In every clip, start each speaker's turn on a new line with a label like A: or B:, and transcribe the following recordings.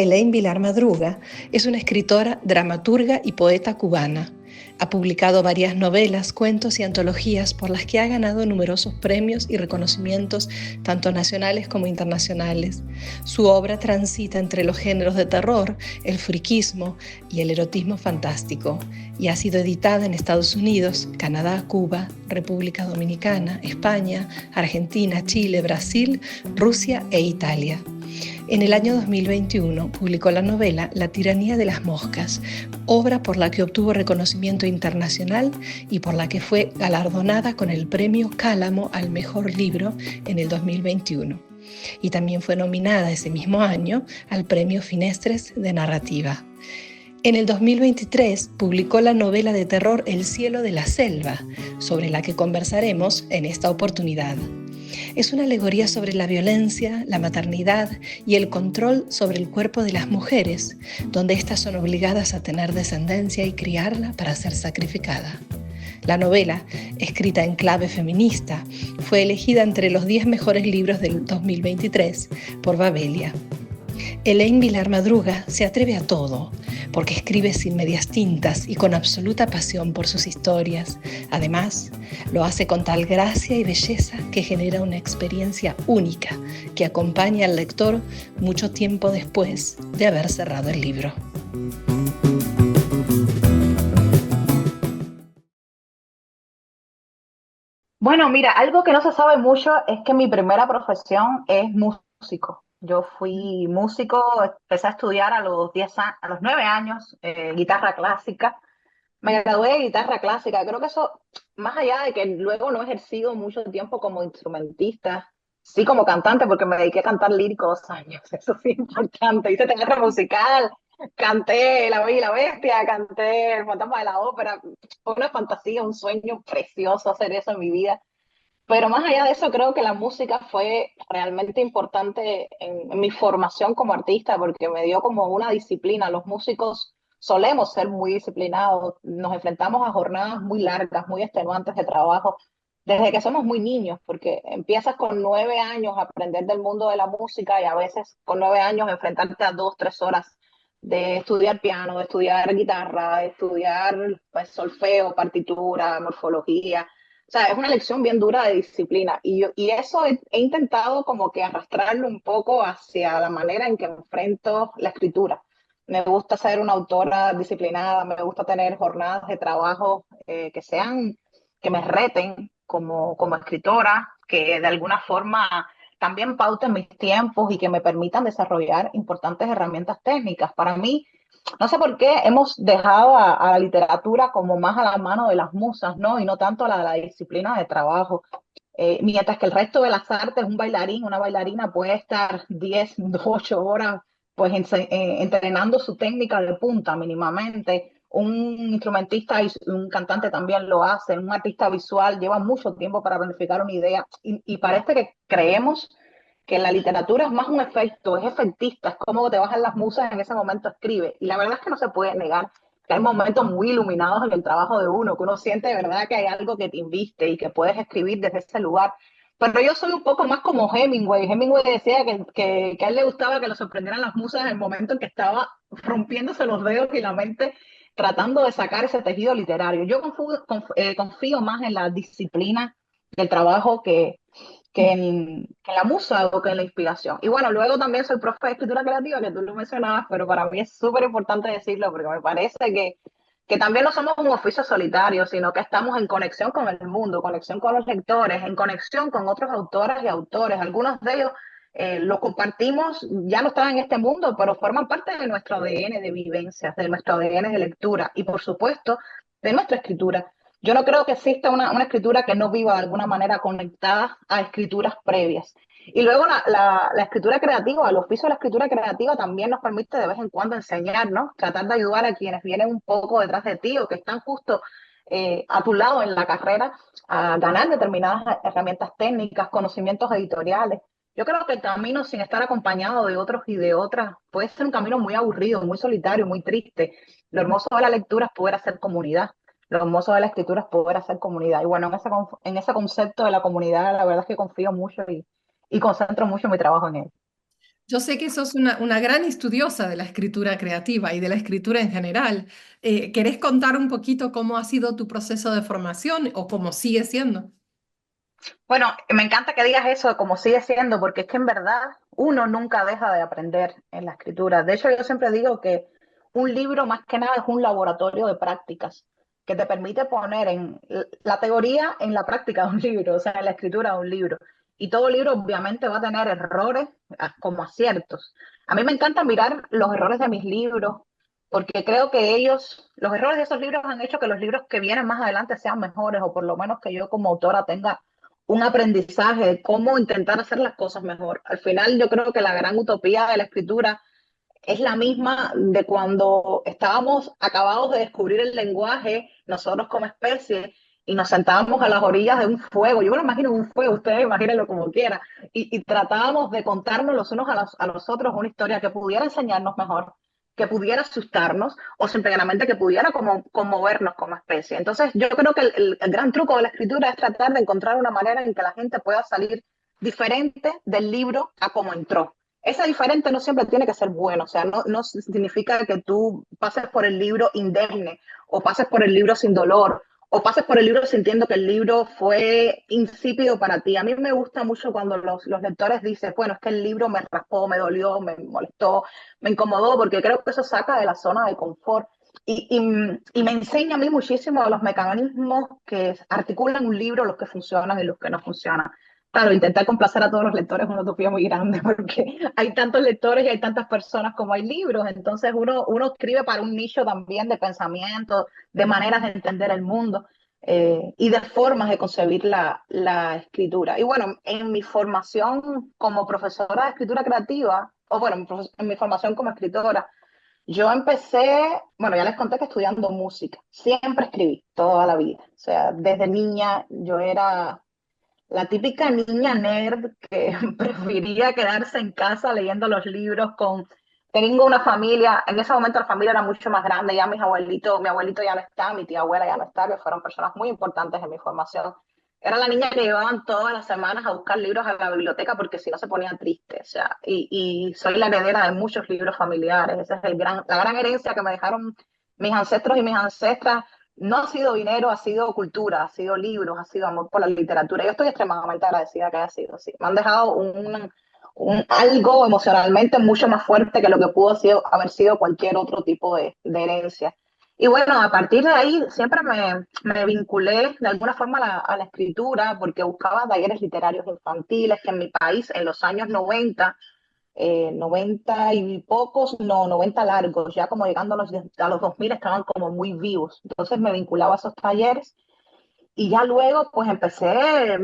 A: Elaine Vilar Madruga es una escritora, dramaturga y poeta cubana. Ha publicado varias novelas, cuentos y antologías por las que ha ganado numerosos premios y reconocimientos, tanto nacionales como internacionales. Su obra transita entre los géneros de terror, el friquismo y el erotismo fantástico, y ha sido editada en Estados Unidos, Canadá, Cuba, República Dominicana, España, Argentina, Chile, Brasil, Rusia e Italia. En el año 2021 publicó la novela La tiranía de las moscas, obra por la que obtuvo reconocimiento internacional y por la que fue galardonada con el premio Cálamo al mejor libro en el 2021. Y también fue nominada ese mismo año al premio Finestres de narrativa. En el 2023 publicó la novela de terror El cielo de la selva, sobre la que conversaremos en esta oportunidad. Es una alegoría sobre la violencia, la maternidad y el control sobre el cuerpo de las mujeres, donde éstas son obligadas a tener descendencia y criarla para ser sacrificada. La novela, escrita en clave feminista, fue elegida entre los 10 mejores libros del 2023 por Babelia. Elaine Vilar Madruga se atreve a todo, porque escribe sin medias tintas y con absoluta pasión por sus historias. Además, lo hace con tal gracia y belleza que genera una experiencia única que acompaña al lector mucho tiempo después de haber cerrado el libro.
B: Bueno, mira, algo que no se sabe mucho es que mi primera profesión es músico. Yo fui músico, empecé a estudiar a los 9 años, guitarra clásica. Me gradué de guitarra clásica. Creo que eso, más allá de que luego no he ejercido mucho tiempo como instrumentista, sí como cantante, porque me dediqué a cantar lírico 2 años. Eso sí es importante. Hice teatro musical, canté La Bella y la Bestia, canté El Fantasma de la Ópera. Fue una fantasía, un sueño precioso hacer eso en mi vida. Pero más allá de eso, creo que la música fue realmente importante en mi formación como artista porque me dio como una disciplina. Los músicos solemos ser muy disciplinados, nos enfrentamos a jornadas muy largas, muy extenuantes de trabajo desde que somos muy niños, porque empiezas con 9 años a aprender del mundo de la música y a veces con 9 años enfrentarte a 2, 3 horas de estudiar piano, de estudiar guitarra, de estudiar pues, solfeo, partitura, morfología. O sea, es una lección bien dura de disciplina y eso he intentado como que arrastrarlo un poco hacia la manera en que enfrento la escritura. Me gusta ser una autora disciplinada, me gusta tener jornadas de trabajo que me reten como escritora, que de alguna forma también pauten mis tiempos y que me permitan desarrollar importantes herramientas técnicas. Para mí, no sé por qué hemos dejado a la literatura como más a la mano de las musas, ¿no? Y no tanto a la disciplina de trabajo. Mientras que el resto de las artes, un bailarín, una bailarina puede estar 10, 8 horas pues entrenando su técnica de punta mínimamente. Un instrumentista y un cantante también lo hace. Un artista visual lleva mucho tiempo para planificar una idea y parece que creemos que la literatura es más un efecto, es efectista, es como te bajan las musas en ese momento escribe. Y la verdad es que no se puede negar que hay momentos muy iluminados en el trabajo de uno, que uno siente de verdad que hay algo que te inviste y que puedes escribir desde ese lugar. Pero yo soy un poco más como Hemingway. Hemingway decía que a él le gustaba que lo sorprendieran las musas en el momento en que estaba rompiéndose los dedos y la mente tratando de sacar ese tejido literario. Yo confío más en la disciplina del trabajo que en la musa o que en la inspiración. Y bueno, luego también soy profe de escritura creativa, que tú lo mencionabas, pero para mí es súper importante decirlo porque me parece que también no somos un oficio solitario, sino que estamos en conexión con el mundo, conexión con los lectores, en conexión con otros autoras y autores. Algunos de ellos lo compartimos, ya no están en este mundo, pero forman parte de nuestro ADN de vivencias, de nuestro ADN de lectura y por supuesto de nuestra escritura. Yo no creo que exista una escritura que no viva de alguna manera conectada a escrituras previas. Y luego la escritura creativa, el oficio de la escritura creativa también nos permite de vez en cuando enseñar, ¿no? Tratar de ayudar a quienes vienen un poco detrás de ti o que están justo a tu lado en la carrera a ganar determinadas herramientas técnicas, conocimientos editoriales. Yo creo que el camino sin estar acompañado de otros y de otras puede ser un camino muy aburrido, muy solitario, muy triste. Lo hermoso de la lectura es poder hacer comunidad. Lo hermoso de la escritura es poder hacer comunidad. Y bueno, en ese concepto de la comunidad, la verdad es que confío mucho y concentro mucho mi trabajo en él.
A: Yo sé que sos una gran estudiosa de la escritura creativa y de la escritura en general. ¿Querés contar un poquito cómo ha sido tu proceso de formación o cómo sigue siendo?
B: Bueno, me encanta que digas eso, como sigue siendo, porque es que en verdad uno nunca deja de aprender en la escritura. De hecho, yo siempre digo que un libro más que nada es un laboratorio de prácticas que te permite poner en la teoría en la práctica de un libro, o sea, en la escritura de un libro. Y todo libro obviamente va a tener errores como aciertos. A mí me encanta mirar los errores de mis libros, porque creo que los errores de esos libros han hecho que los libros que vienen más adelante sean mejores, o por lo menos que yo como autora tenga un aprendizaje de cómo intentar hacer las cosas mejor. Al final yo creo que la gran utopía de la escritura es la misma de cuando estábamos acabados de descubrir el lenguaje, nosotros como especie, y nos sentábamos a las orillas de un fuego. Yo me lo imagino un fuego, ustedes imagínenlo como quieran, y tratábamos de contarnos los unos a los otros una historia que pudiera enseñarnos mejor, que pudiera asustarnos o simplemente que pudiera como conmovernos como especie. Entonces, yo creo que el gran truco de la escritura es tratar de encontrar una manera en que la gente pueda salir diferente del libro a como entró. Ese diferente no siempre tiene que ser bueno, o sea, no significa que tú pases por el libro indemne o pases por el libro sin dolor o pases por el libro sintiendo que el libro fue insípido para ti. A mí me gusta mucho cuando los lectores dicen, bueno, es que el libro me raspó, me dolió, me molestó, me incomodó, porque creo que eso saca de la zona de confort. Y me enseña a mí muchísimo de los mecanismos que articulan un libro, los que funcionan y los que no funcionan. Claro, intentar complacer a todos los lectores es una utopía muy grande porque hay tantos lectores y hay tantas personas como hay libros, entonces uno escribe para un nicho también de pensamiento, de maneras de entender el mundo y de formas de concebir la escritura. Y bueno, en mi formación como profesora de escritura creativa, o bueno, en mi formación como escritora, yo empecé, bueno, ya les conté que estudiando música, siempre escribí toda la vida, o sea, desde niña yo era la típica niña nerd que prefería quedarse en casa leyendo los libros con... Tengo una familia, en ese momento la familia era mucho más grande, ya mi abuelito ya no está, mi tía abuela ya no está, que fueron personas muy importantes en mi formación. Era la niña que llevaban todas las semanas a buscar libros a la biblioteca porque si no se ponía triste, o sea, y soy la heredera de muchos libros familiares, esa es la gran herencia que me dejaron mis ancestros y mis ancestras. No ha sido dinero, ha sido cultura, ha sido libros, ha sido amor por la literatura. Yo estoy extremadamente agradecida que haya sido así. Me han dejado algo emocionalmente mucho más fuerte que lo que pudo haber sido cualquier otro tipo de herencia. Y bueno, a partir de ahí siempre me vinculé de alguna forma a la escritura porque buscaba talleres literarios infantiles que en mi país en los años 90 90 y pocos, no, 90 largos, ya como llegando a los 2000 estaban como muy vivos. Entonces me vinculaba a esos talleres y ya luego pues empecé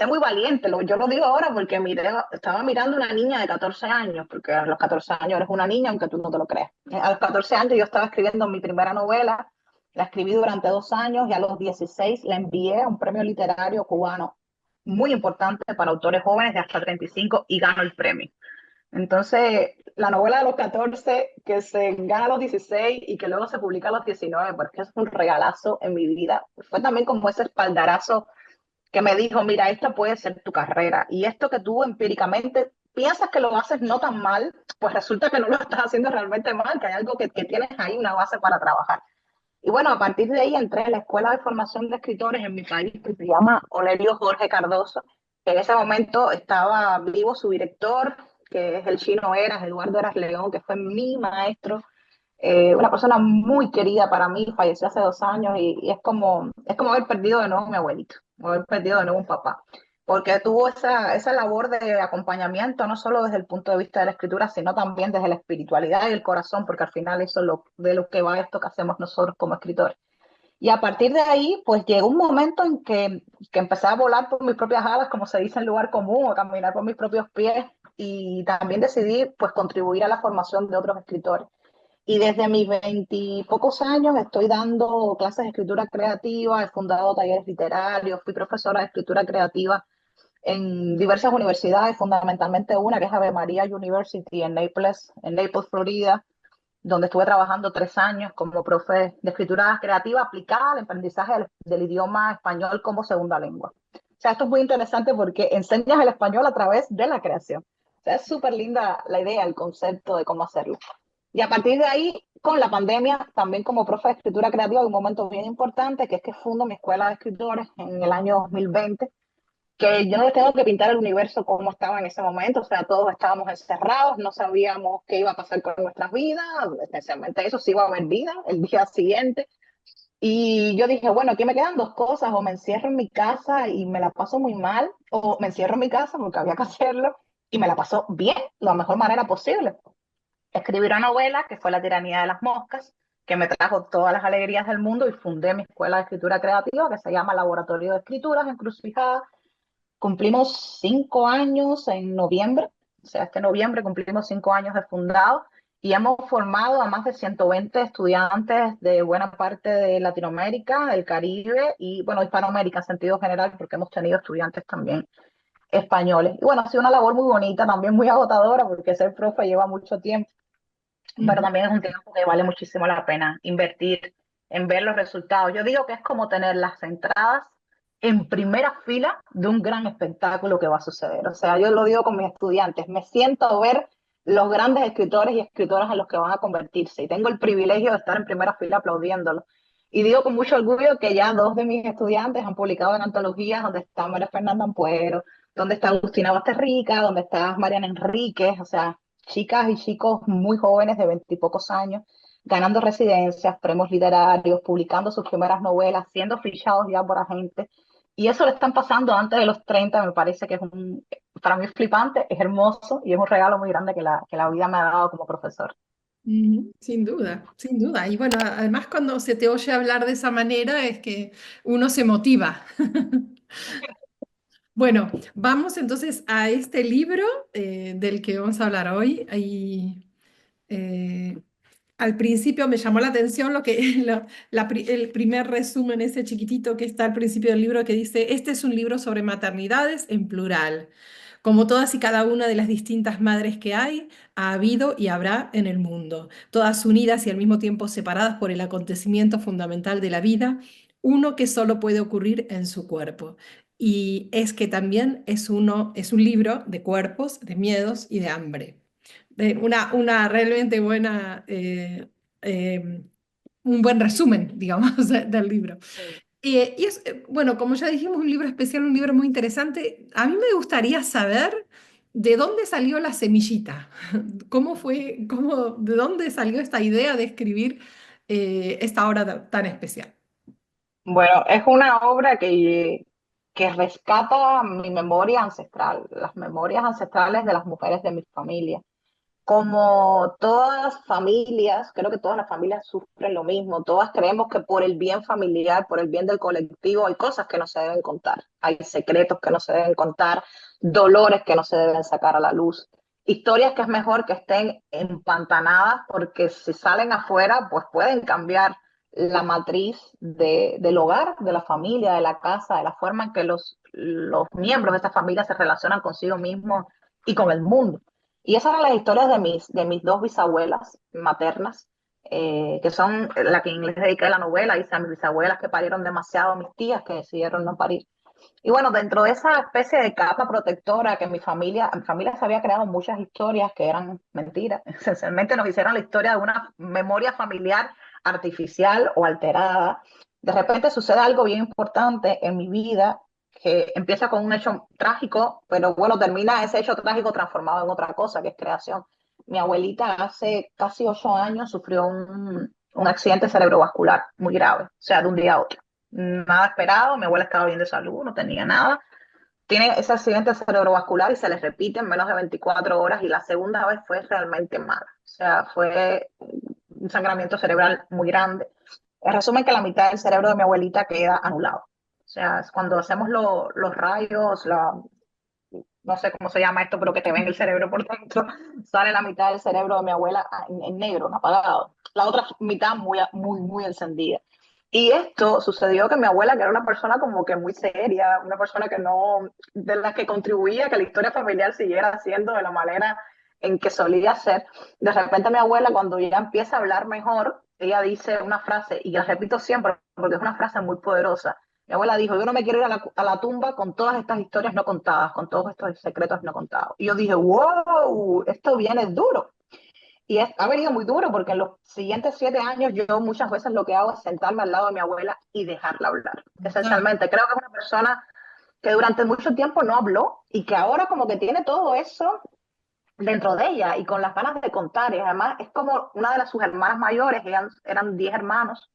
B: muy valiente. Yo lo digo ahora porque estaba mirando una niña de 14 años, porque a los 14 años eres una niña aunque tú no te lo creas. A los 14 años yo estaba escribiendo mi primera novela, la escribí durante 2 años y a los 16 la envié a un premio literario cubano muy importante para autores jóvenes de hasta 35 y ganó el premio. Entonces, la novela de los 14 que se gana a los 16 y que luego se publica a los 19 porque es un regalazo en mi vida. Fue también como ese espaldarazo que me dijo, mira, esta puede ser tu carrera. Y esto que tú empíricamente piensas que lo haces no tan mal, pues resulta que no lo estás haciendo realmente mal, que hay algo que tienes ahí, una base para trabajar. Y bueno, a partir de ahí entré en la Escuela de Formación de Escritores en mi país, que se llama Olerio Jorge Cardoso, que en ese momento estaba vivo su director, que es el chino Eras, Eduardo Eras León, que fue mi maestro, una persona muy querida para mí, falleció hace 2 años y es como haber perdido de nuevo a mi abuelito, o haber perdido de nuevo un papá, porque tuvo esa labor de acompañamiento, no solo desde el punto de vista de la escritura, sino también desde la espiritualidad y el corazón, porque al final eso es de lo que va esto que hacemos nosotros como escritores. Y a partir de ahí, pues llegó un momento en que empecé a volar por mis propias alas, como se dice en lugar común, o caminar por mis propios pies, y también decidí pues contribuir a la formación de otros escritores. Y desde mis veintipocos años estoy dando clases de escritura creativa, he fundado talleres literarios, fui profesora de escritura creativa en diversas universidades, fundamentalmente una que es Ave María University en Naples, Florida, donde estuve trabajando 3 años como profe de escritura creativa aplicada al aprendizaje del idioma español como segunda lengua. O sea, esto es muy interesante porque enseñas el español a través de la creación. O sea, es súper linda la idea, el concepto de cómo hacerlo. Y a partir de ahí, con la pandemia, también como profe de escritura creativa, hay un momento bien importante, que es que fundo mi escuela de escritores en el año 2020, que yo no les tengo que pintar el universo como estaba en ese momento, o sea, todos estábamos encerrados, no sabíamos qué iba a pasar con nuestras vidas, especialmente eso, si iba a haber vida el día siguiente. Y yo dije, bueno, aquí me quedan dos cosas, o me encierro en mi casa y me la paso muy mal, o me encierro en mi casa porque había que hacerlo y me la paso bien, la mejor manera posible. Escribí una novela que fue La tiranía de las moscas, que me trajo todas las alegrías del mundo y fundé mi escuela de escritura creativa que se llama Laboratorio de Escrituras Encrucijada. Cumplimos 5 años en noviembre, o sea, este noviembre cumplimos 5 años de fundado y hemos formado a más de 120 estudiantes de buena parte de Latinoamérica, del Caribe y, bueno, Hispanoamérica en sentido general, porque hemos tenido estudiantes también españoles. Y bueno, ha sido una labor muy bonita, también muy agotadora, porque ser profe lleva mucho tiempo, pero
A: Ujú.
B: también es un tiempo que vale muchísimo la pena invertir en ver los resultados. Yo digo que es como tener las entradas en primera fila de un gran espectáculo que va a suceder. O sea, yo lo digo con mis estudiantes, me siento a ver los grandes escritores y escritoras en los que van a convertirse y tengo el privilegio de estar en primera fila aplaudiéndolos. Y digo con mucho orgullo que ya dos de mis estudiantes han publicado en antologías donde está María Fernanda Ampuero, donde está Agustina Basterrica, donde está Mariana Enríquez, o sea, chicas y chicos muy jóvenes de 20 y pocos años, ganando residencias, premios literarios, publicando sus primeras novelas, siendo fichados ya por agentes. Y eso le están pasando antes de los 30, me parece que para mí es flipante, es hermoso y es un regalo muy grande que la vida me ha dado como profesor.
A: Ujú, sin duda, sin duda. Y bueno, además cuando se te oye hablar de esa manera es que uno se motiva. Bueno, vamos entonces a este libro del que vamos a hablar hoy. Eh, Al principio me llamó la atención lo que el primer resumen ese chiquitito que está al principio del libro que dice, este es un libro sobre maternidades en plural. Como todas y cada una de las distintas madres que hay, ha habido y habrá en el mundo, todas unidas y al mismo tiempo separadas por el acontecimiento fundamental de la vida, uno que solo puede ocurrir en su cuerpo. Y es que también es un libro de cuerpos, de miedos y de hambre. Una realmente buena, eh, un buen resumen, digamos, del libro.
B: Sí.
A: Y es, bueno, como ya dijimos, un libro especial, un libro muy interesante. A mí me gustaría saber de dónde salió la semillita, cómo fue, de dónde salió esta idea de escribir esta obra tan especial.
B: Bueno, es una obra que rescata mi memoria ancestral, las memorias ancestrales de las mujeres de mi familia. Como todas familias, creo que todas las familias sufren lo mismo. Todas creemos que por el bien familiar, por el bien del colectivo, hay cosas que no se deben contar. Hay secretos que no se deben contar, dolores que no se deben sacar a la luz. Historias que es mejor que estén empantanadas porque si salen afuera, pues pueden cambiar la matriz del hogar, de la familia, de la casa, de la forma en que los miembros de esta familia se relacionan consigo mismos y con el mundo. Y esas eran las historias de mis dos bisabuelas maternas, que son la que les dediqué la novela, y a mis bisabuelas que parieron demasiado, mis tías que decidieron no parir. Y bueno, dentro de esa especie de capa protectora que mi familia se había creado muchas historias que eran mentiras. Esencialmente nos hicieron la historia de una memoria familiar artificial o alterada. De repente sucede algo bien importante en mi vida que empieza con un hecho trágico, pero bueno, termina ese hecho trágico transformado en otra cosa, que es creación. Mi abuelita hace casi 8 años sufrió un accidente cerebrovascular muy grave, o sea, de un día a otro. Nada esperado, mi abuela estaba bien de salud, no tenía nada. Tiene ese accidente cerebrovascular y se le repite en menos de 24 horas y la segunda vez fue realmente mala. O sea, fue un sangramiento cerebral muy grande. En resumen, que la mitad del cerebro de mi abuelita queda anulado. O sea, es cuando hacemos los rayos, no sé cómo se llama esto, pero que te ven el cerebro por dentro, sale la mitad del cerebro de mi abuela en negro, en apagado. La otra mitad muy encendida. Y esto sucedió que mi abuela, que era una persona como que muy seria, una persona que no, de la que contribuía a que la historia familiar siguiera siendo de la manera en que solía ser, de repente mi abuela cuando ya empieza a hablar mejor, ella dice una frase, y la repito siempre porque es una frase muy poderosa, Mi abuela dijo, yo no me quiero ir a la tumba con todas estas historias no contadas, con todos estos secretos no contados. Y yo dije, wow, esto viene duro. Y ha venido muy duro porque en los siguientes 7 años yo muchas veces lo que hago es sentarme al lado de mi abuela y dejarla hablar.
C: Ah,
B: Esencialmente, creo que es una persona que durante mucho tiempo no habló y que ahora como que tiene todo eso dentro de ella y con las ganas de contar. Y además es como una de sus hermanas mayores, eran 10 hermanos,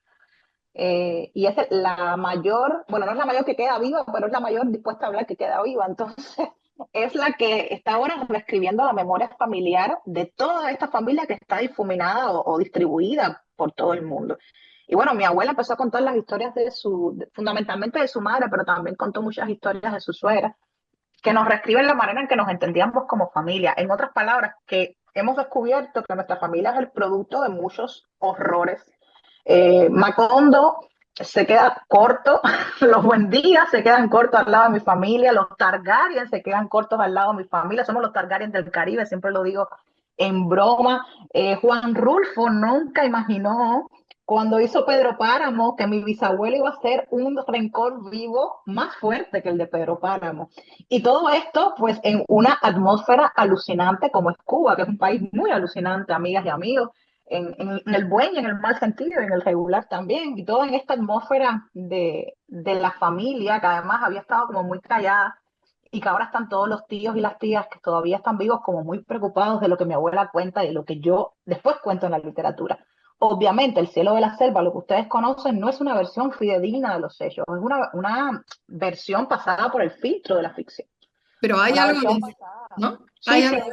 B: y es la mayor, bueno, no es la mayor que queda viva, pero es la mayor dispuesta a hablar que queda viva. Entonces, es la que está ahora reescribiendo la memoria familiar de toda esta familia que está difuminada o distribuida por todo el mundo. Y bueno, mi abuela empezó a contar las historias fundamentalmente de su madre, pero también contó muchas historias de su suegra, que nos reescriben la manera en que nos entendíamos como familia. En otras palabras, que hemos descubierto que nuestra familia es el producto de muchos horrores. Macondo se queda corto, los Buendía se quedan cortos al lado de mi familia, los Targaryen se quedan cortos al lado de mi familia, somos los Targaryen del Caribe, siempre lo digo en broma. Juan Rulfo nunca imaginó cuando hizo Pedro Páramo que mi bisabuelo iba a ser un rencor vivo más fuerte que el de Pedro Páramo. Y todo esto, pues, en una atmósfera alucinante como es Cuba, que es un país muy alucinante, amigas y amigos, en el buen y en el mal sentido, y en el regular también, y todo en esta atmósfera de la familia, que además había estado como muy callada, y que ahora están todos los tíos y las tías que todavía están vivos como muy preocupados de lo que mi abuela cuenta y de lo que yo después cuento en la literatura. Obviamente, El cielo de la selva, lo que ustedes conocen, no es una versión fidedigna de los hechos, es una versión pasada por el filtro de la ficción.
C: pero hay
B: Una
C: algo
B: versión
C: de,
B: pasada.
C: ¿no?
B: Sí,
C: Hay
B: sí,
C: algo,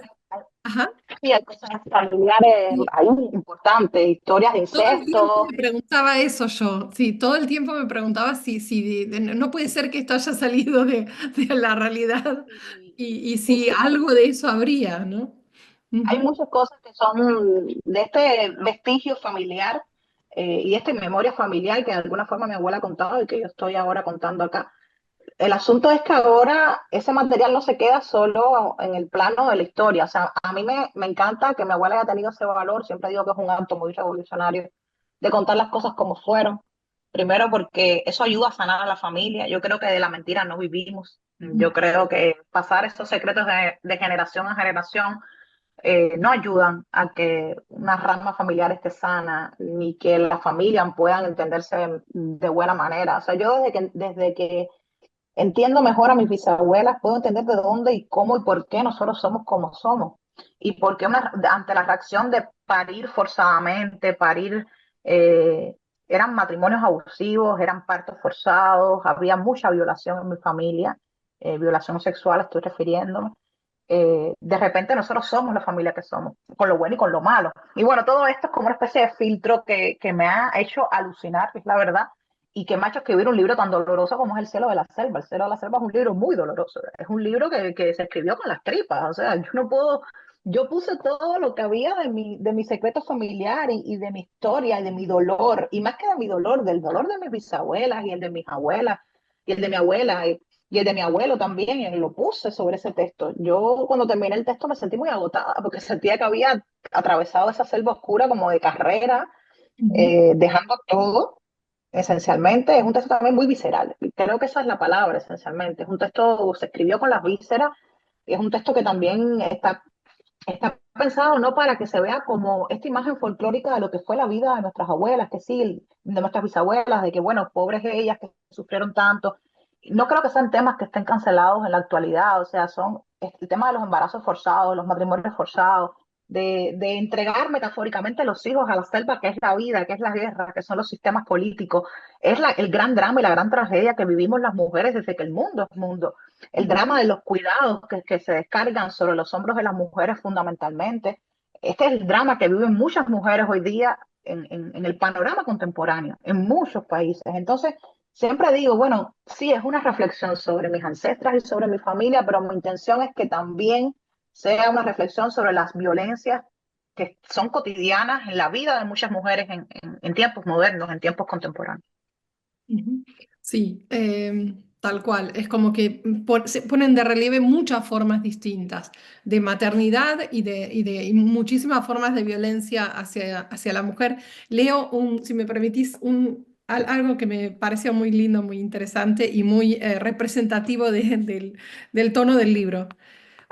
C: ajá.
B: sí, hay cosas familiares
C: Sí,
B: ahí importantes, historias de
C: todo el tiempo
B: incesto.
C: me preguntaba eso yo, sí, todo el tiempo me preguntaba si no puede ser que esto haya salido de la realidad
B: Y,
C: y
B: y
C: si
B: sí,
C: algo de eso habría, ¿no?
B: hay
C: Ujú.
B: muchas cosas que son de este vestigio familiar, y esta memoria familiar que de alguna forma mi abuela ha contado y que yo estoy ahora contando acá. El asunto es que ahora ese material no se queda solo en el plano de la historia. O sea, a mí me encanta que mi abuela haya tenido ese valor. Siempre digo que es un acto muy revolucionario de contar las cosas como fueron. Primero porque eso ayuda a sanar a la familia. Yo creo que de la mentira no vivimos. Yo creo que pasar esos secretos de generación a generación, no ayudan a que una rama familiar esté sana, ni que las familias puedan entenderse de buena manera. O sea, yo desde que entiendo mejor a mis bisabuelas, puedo entender de dónde y cómo y por qué nosotros somos como somos. Y por qué ante la reacción de parir forzadamente, parir, eran matrimonios abusivos, eran partos forzados, había mucha violación en mi familia, violación sexual estoy refiriéndome. De repente nosotros somos la familia que somos, con lo bueno y con lo malo. Y bueno, todo esto es como una especie de filtro que me ha hecho alucinar, que es la verdad, y que me ha hecho escribir un libro tan doloroso como es El cielo de la selva. El cielo de la selva es un libro muy doloroso, es un libro que se escribió con las tripas, o sea, yo no puedo, yo puse todo lo que había de mi secreto familiar y de mi historia y de mi dolor, y más que de mi dolor, del dolor de mis bisabuelas y el de mis abuelas y el de mi abuela. Y el de mi abuelo también, y lo puse sobre ese texto. Yo cuando terminé el texto me sentí muy agotada porque sentía que había atravesado esa selva oscura como de carrera,
C: Ujú.
B: dejando todo. Esencialmente es un texto también muy visceral. Creo que esa es la palabra, esencialmente. Es un texto, se escribió con las vísceras, y es un texto que también está pensado no para que se vea como esta imagen folclórica de lo que fue la vida de nuestras abuelas, que sí, de nuestras bisabuelas, de que, bueno, pobres ellas que sufrieron tanto. No creo que sean temas que estén cancelados en la actualidad, o sea, son el tema de los embarazos forzados, los matrimonios forzados, de entregar metafóricamente a los hijos a la selva, que es la vida, que es la guerra, que son los sistemas políticos. Es el gran drama y la gran tragedia que vivimos las mujeres desde que el mundo es mundo. El drama de los cuidados que se descargan sobre los hombros de las mujeres fundamentalmente. Este es el drama que viven muchas mujeres hoy día en el panorama contemporáneo, en muchos países. Entonces, siempre digo, bueno, sí, es una reflexión sobre mis ancestras y sobre mi familia, pero mi intención es que también sea una reflexión sobre las violencias que son cotidianas en la vida de muchas mujeres en tiempos modernos, en tiempos contemporáneos.
C: Ujú. Sí, tal cual. Es como que se ponen de relieve muchas formas distintas de maternidad y muchísimas formas de violencia hacia la mujer. Leo, si me permitís, algo que me pareció muy lindo, muy interesante y muy representativo del tono del libro.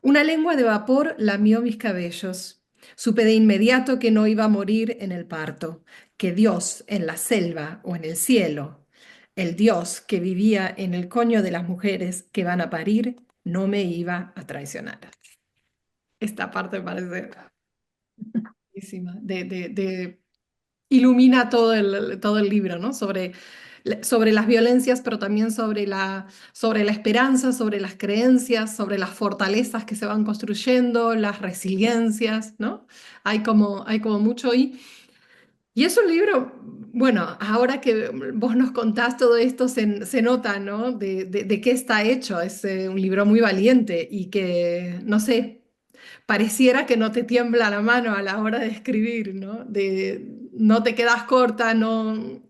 C: Una lengua de vapor lamió mis cabellos. Supe de inmediato que no iba a morir en el parto, que Dios en la selva o en el cielo, el Dios que vivía en el coño de las mujeres que van a parir, no me iba a traicionar. Esta parte me parece buenísima, ilumina todo el libro, ¿no? Sobre las violencias, pero también sobre la esperanza, sobre las creencias, sobre las fortalezas que se van construyendo, las resiliencias, ¿no? Hay como mucho y es un libro, bueno, ahora que vos nos contás todo esto, se nota, ¿no? De qué está hecho. Es un libro muy valiente y que, no sé, pareciera que no te tiembla la mano a la hora de escribir, ¿no? No te quedas corta, no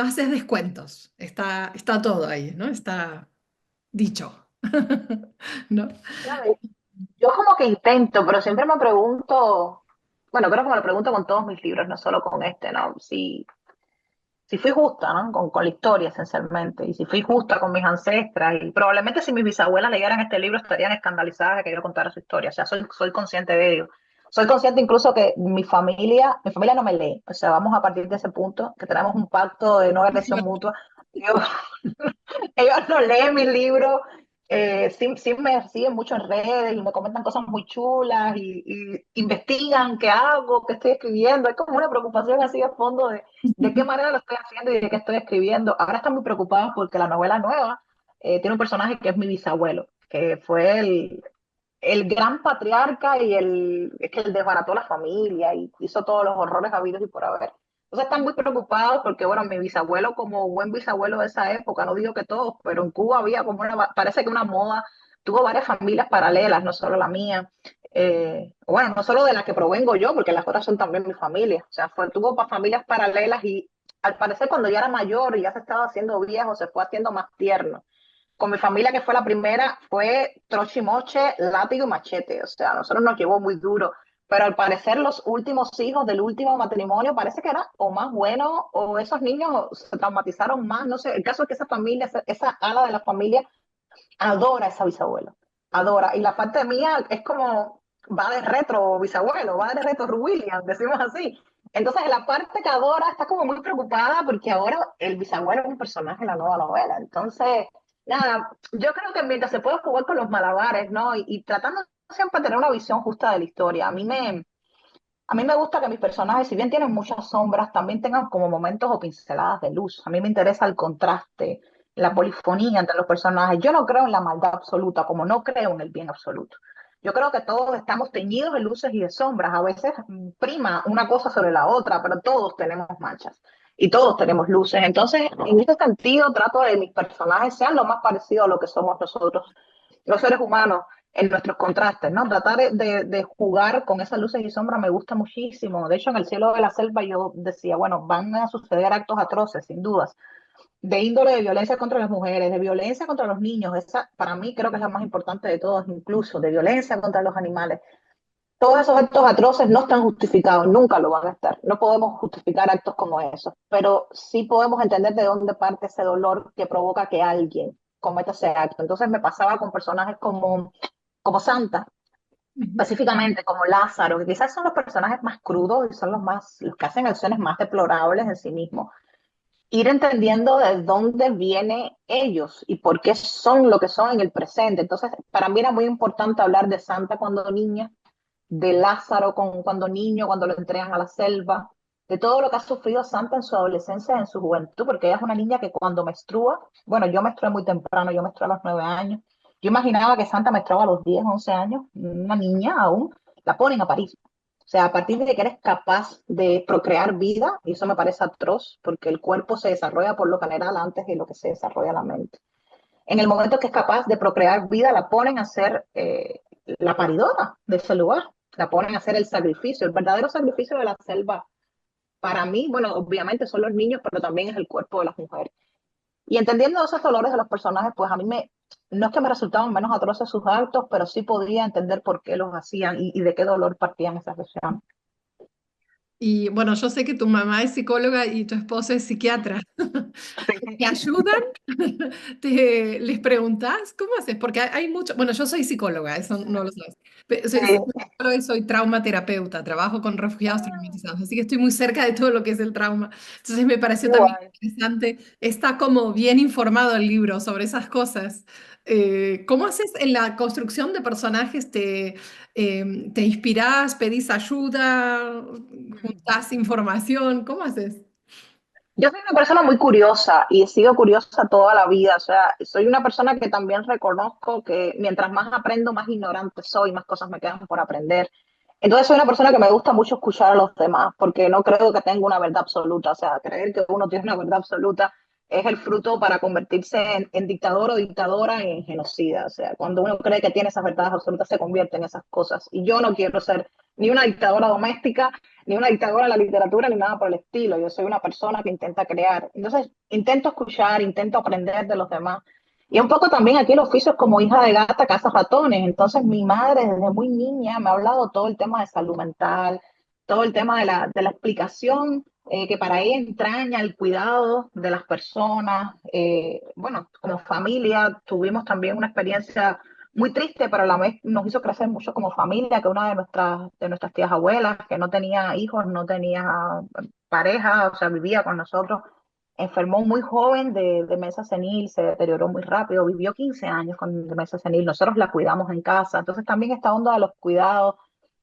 C: haces descuentos. Está todo ahí, ¿no? Está dicho, ¿no?
B: ¿Sabes? Yo como que intento, pero siempre me pregunto, bueno, creo que me lo pregunto con todos mis libros, no solo con este, ¿no? Si fui justa, ¿no? Con la historia esencialmente, y si fui justa con mis ancestras, y probablemente si mis bisabuelas leyeran este libro estarían escandalizadas de que yo contara su historia, o sea, soy consciente de ello. Soy consciente incluso que mi familia no me lee, o sea, vamos a partir de ese punto, que tenemos un pacto de no agresión mutua. Yo, ellos no leen mis libros, sí me siguen mucho en redes y me comentan cosas muy chulas y investigan qué hago, qué estoy escribiendo. Hay como una preocupación así de fondo de qué manera lo estoy haciendo y de qué estoy escribiendo. Ahora están muy preocupados porque la novela nueva tiene un personaje que es mi bisabuelo, que fue el gran patriarca y es que él desbarató la familia y hizo todos los horrores habidos y por haber. Entonces están muy preocupados porque, bueno, mi bisabuelo, como buen bisabuelo de esa época, no digo que todos, pero en Cuba había como parece que una moda, tuvo varias familias paralelas, no solo la mía. Bueno, no solo de la que provengo yo, porque las otras son también mi familia. O sea, tuvo familias paralelas y al parecer cuando ya era mayor y ya se estaba haciendo viejo, se fue haciendo más tierno. Con mi familia, que fue la primera, fue trochimoche, látigo y machete. O sea, a nosotros nos llevó muy duro. Pero al parecer los últimos hijos del último matrimonio parece que era o más bueno o esos niños se traumatizaron más. No sé, el caso es que esa familia, esa ala de la familia adora a esa bisabuela. Adora. Y la parte mía es como, va de retro bisabuelo, va de retro William, decimos así. Entonces, la parte que adora está como muy preocupada porque ahora el bisabuelo es un personaje en la nueva novela. Entonces, nada, yo creo que mientras se puede jugar con los malabares, ¿no? Y tratando siempre de tener una visión justa de la historia. A mí me gusta que mis personajes, si bien tienen muchas sombras, también tengan como momentos o pinceladas de luz. A mí me interesa el contraste, la polifonía entre los personajes. Yo no creo en la maldad absoluta, como no creo en el bien absoluto. Yo creo que todos estamos teñidos de luces y de sombras. A veces prima una cosa sobre la otra, pero todos tenemos manchas y todos tenemos luces. Entonces, en ese sentido, trato de que mis personajes sean lo más parecido a lo que somos nosotros, los seres humanos, en nuestros contrastes, ¿no? Tratar de jugar con esas luces y sombras me gusta muchísimo. De hecho, en El cielo de la selva yo decía, bueno, van a suceder actos atroces, sin dudas, de índole de violencia contra las mujeres, de violencia contra los niños. Esa para mí creo que es la más importante de todas, incluso de violencia contra los animales. Todos esos actos atroces no están justificados, nunca lo van a estar. No podemos justificar actos como esos, pero sí podemos entender de dónde parte ese dolor que provoca que alguien cometa ese acto. Entonces me pasaba con personajes como Santa, específicamente como Lázaro, que quizás son los personajes más crudos y son los que hacen acciones más deplorables en sí mismos. Ir entendiendo de dónde vienen ellos y por qué son lo que son en el presente. Entonces, para mí era muy importante hablar de Santa cuando niña, de Lázaro cuando niño, cuando lo entregan a la selva, de todo lo que ha sufrido Santa en su adolescencia, en su juventud, porque ella es una niña que cuando menstrua, bueno, yo menstrué muy temprano, yo menstrué a los 9 años, yo imaginaba que Santa menstruaba a los 10, 11 años, una niña aún, la ponen a parir. O sea, a partir de que eres capaz de procrear vida, y eso me parece atroz, porque el cuerpo se desarrolla por lo general antes de lo que se desarrolla la mente. En el momento que es capaz de procrear vida, la ponen a ser la paridora de ese lugar, la ponen a hacer el sacrificio, el verdadero sacrificio de la selva. Para mí, bueno, obviamente son los niños, pero también es el cuerpo de las mujeres. Y entendiendo esos dolores de los personajes, pues a mí no es que me resultaban menos atroces sus actos, pero sí podía entender por qué los hacían y de qué dolor partían esas acciones.
C: Y bueno, yo sé que tu mamá es psicóloga y tu esposo es psiquiatra. ¿Te ayudan? ¿Les preguntás? ¿Cómo haces? Porque hay mucho, bueno, yo soy psicóloga, eso no lo sabes. Soy
B: Sí.
C: psicóloga y soy traumaterapeuta, trabajo con refugiados traumatizados, así que estoy muy cerca de todo lo que es el trauma. Entonces me pareció también
B: Guay.
C: interesante, está como bien informado el libro sobre esas cosas. ¿Cómo haces en la construcción de personajes? ¿Te inspirás, pedís ayuda, juntás información? ¿Cómo haces?
B: Yo soy una persona muy curiosa y he sido curiosa toda la vida. O sea, soy una persona que también reconozco que mientras más aprendo, más ignorante soy, más cosas me quedan por aprender. Entonces soy una persona que me gusta mucho escuchar a los demás, porque no creo que tenga una verdad absoluta. O sea, creer que uno tiene una verdad absoluta es el fruto para convertirse en dictador o dictadora en genocida. O sea, cuando uno cree que tiene esas verdades absolutas, se convierte en esas cosas. Y yo no quiero ser ni una dictadora doméstica, ni una dictadora de la literatura, ni nada por el estilo. Yo soy una persona que intenta crear. Entonces, intento escuchar, intento aprender de los demás. Y un poco también aquí el oficio es como hija de gata, caza ratones. Entonces, mi madre desde muy niña me ha hablado todo el tema de salud mental, todo el tema de la explicación que para ella entraña el cuidado de las personas. Bueno, como familia tuvimos también una experiencia muy triste, pero a la vez nos hizo crecer mucho como familia, que una de nuestras tías abuelas, que no tenía hijos, no tenía pareja, o sea, vivía con nosotros, enfermó muy joven de demencia senil, se deterioró muy rápido, vivió 15 años con demencia senil, nosotros la cuidamos en casa, entonces también esta onda de los cuidados,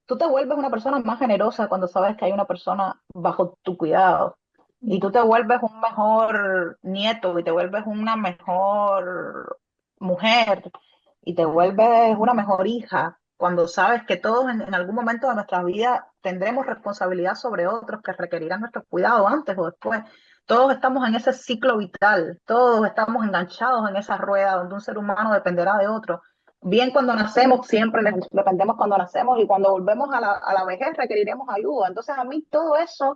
B: tú te vuelves una persona más generosa cuando sabes que hay una persona bajo tu cuidado. Y tú te vuelves un mejor nieto y te vuelves una mejor mujer y te vuelves una mejor hija cuando sabes que todos en algún momento de nuestra vida tendremos responsabilidad sobre otros que requerirán nuestro cuidado antes o después. Todos estamos en ese ciclo vital, todos estamos enganchados en esa rueda donde un ser humano dependerá de otro. Bien cuando nacemos, siempre dependemos cuando nacemos y cuando volvemos a la vejez requeriremos ayuda. Entonces a mí todo eso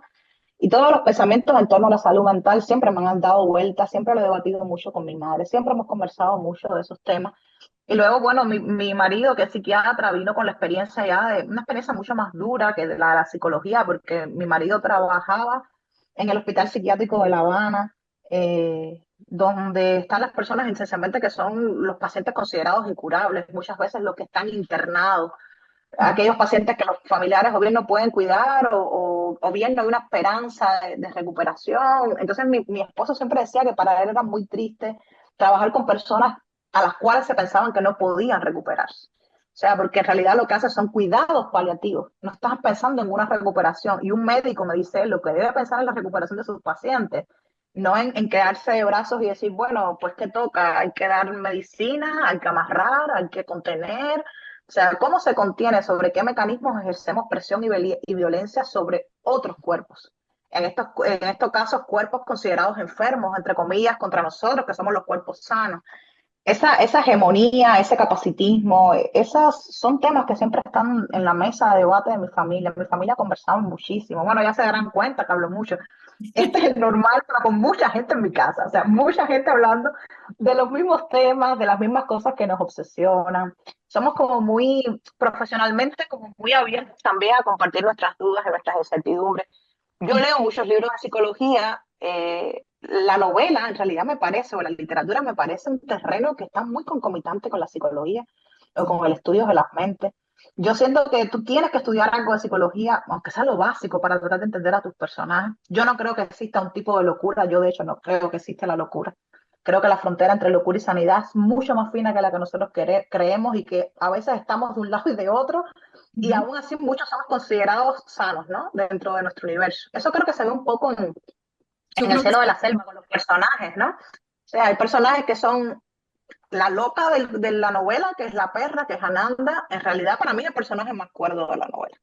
B: y todos los pensamientos en torno a la salud mental siempre me han dado vueltas, siempre lo he debatido mucho con mi madre, siempre hemos conversado mucho de esos temas. Y luego, bueno, mi marido, que es psiquiatra, vino con la experiencia ya de una experiencia mucho más dura que la psicología, porque mi marido trabajaba en el Hospital Psiquiátrico de La Habana, donde están las personas esencialmente que son los pacientes considerados incurables, muchas veces los que están internados, aquellos pacientes que los familiares o bien no pueden cuidar o bien no hay una esperanza de recuperación. Entonces mi esposo siempre decía que para él era muy triste trabajar con personas a las cuales se pensaban que no podían recuperarse. O sea, porque en realidad lo que hace son cuidados paliativos. No estás pensando en una recuperación. Y un médico me dice lo que debe pensar en la recuperación de sus pacientes, no en quedarse de brazos y decir, bueno, pues ¿qué toca? Hay que dar medicina, hay que amarrar, hay que contener, o sea, ¿cómo se contiene? ¿Sobre qué mecanismos ejercemos presión y violencia sobre otros cuerpos? En estos casos, cuerpos considerados enfermos, entre comillas, contra nosotros, que somos los cuerpos sanos. Esa hegemonía, ese capacitismo, esos son temas que siempre están en la mesa de debate de mi familia. En mi familia conversamos muchísimo. Bueno, ya se darán cuenta que hablo mucho. Este es el normal, pero con mucha gente en mi casa. O sea, mucha gente hablando de los mismos temas, de las mismas cosas que nos obsesionan. Somos como muy profesionalmente, como muy abiertos también a compartir nuestras dudas y nuestras incertidumbres. Yo leo muchos libros de psicología. La novela, en realidad, me parece, o la literatura me parece un terreno que está muy concomitante con la psicología o con el estudio de las mentes. Yo siento que tú tienes que estudiar algo de psicología, aunque sea lo básico, para tratar de entender a tus personajes. Yo no creo que exista un tipo de locura, yo de hecho no creo que exista la locura. Creo que la frontera entre locura y sanidad es mucho más fina que la que nosotros creemos y que a veces estamos de un lado y de otro y
C: Ujú.
B: aún así muchos somos considerados sanos, ¿no? Dentro de nuestro universo. Eso creo que se ve un poco en,
C: Yo
B: en el
C: creo que
B: cielo de
C: sí.
B: la selva con los personajes, ¿no? O sea, hay personajes que son la loca de la novela, que es la perra, que es Ananda. En realidad, para mí, es el personaje más cuerdo de la novela.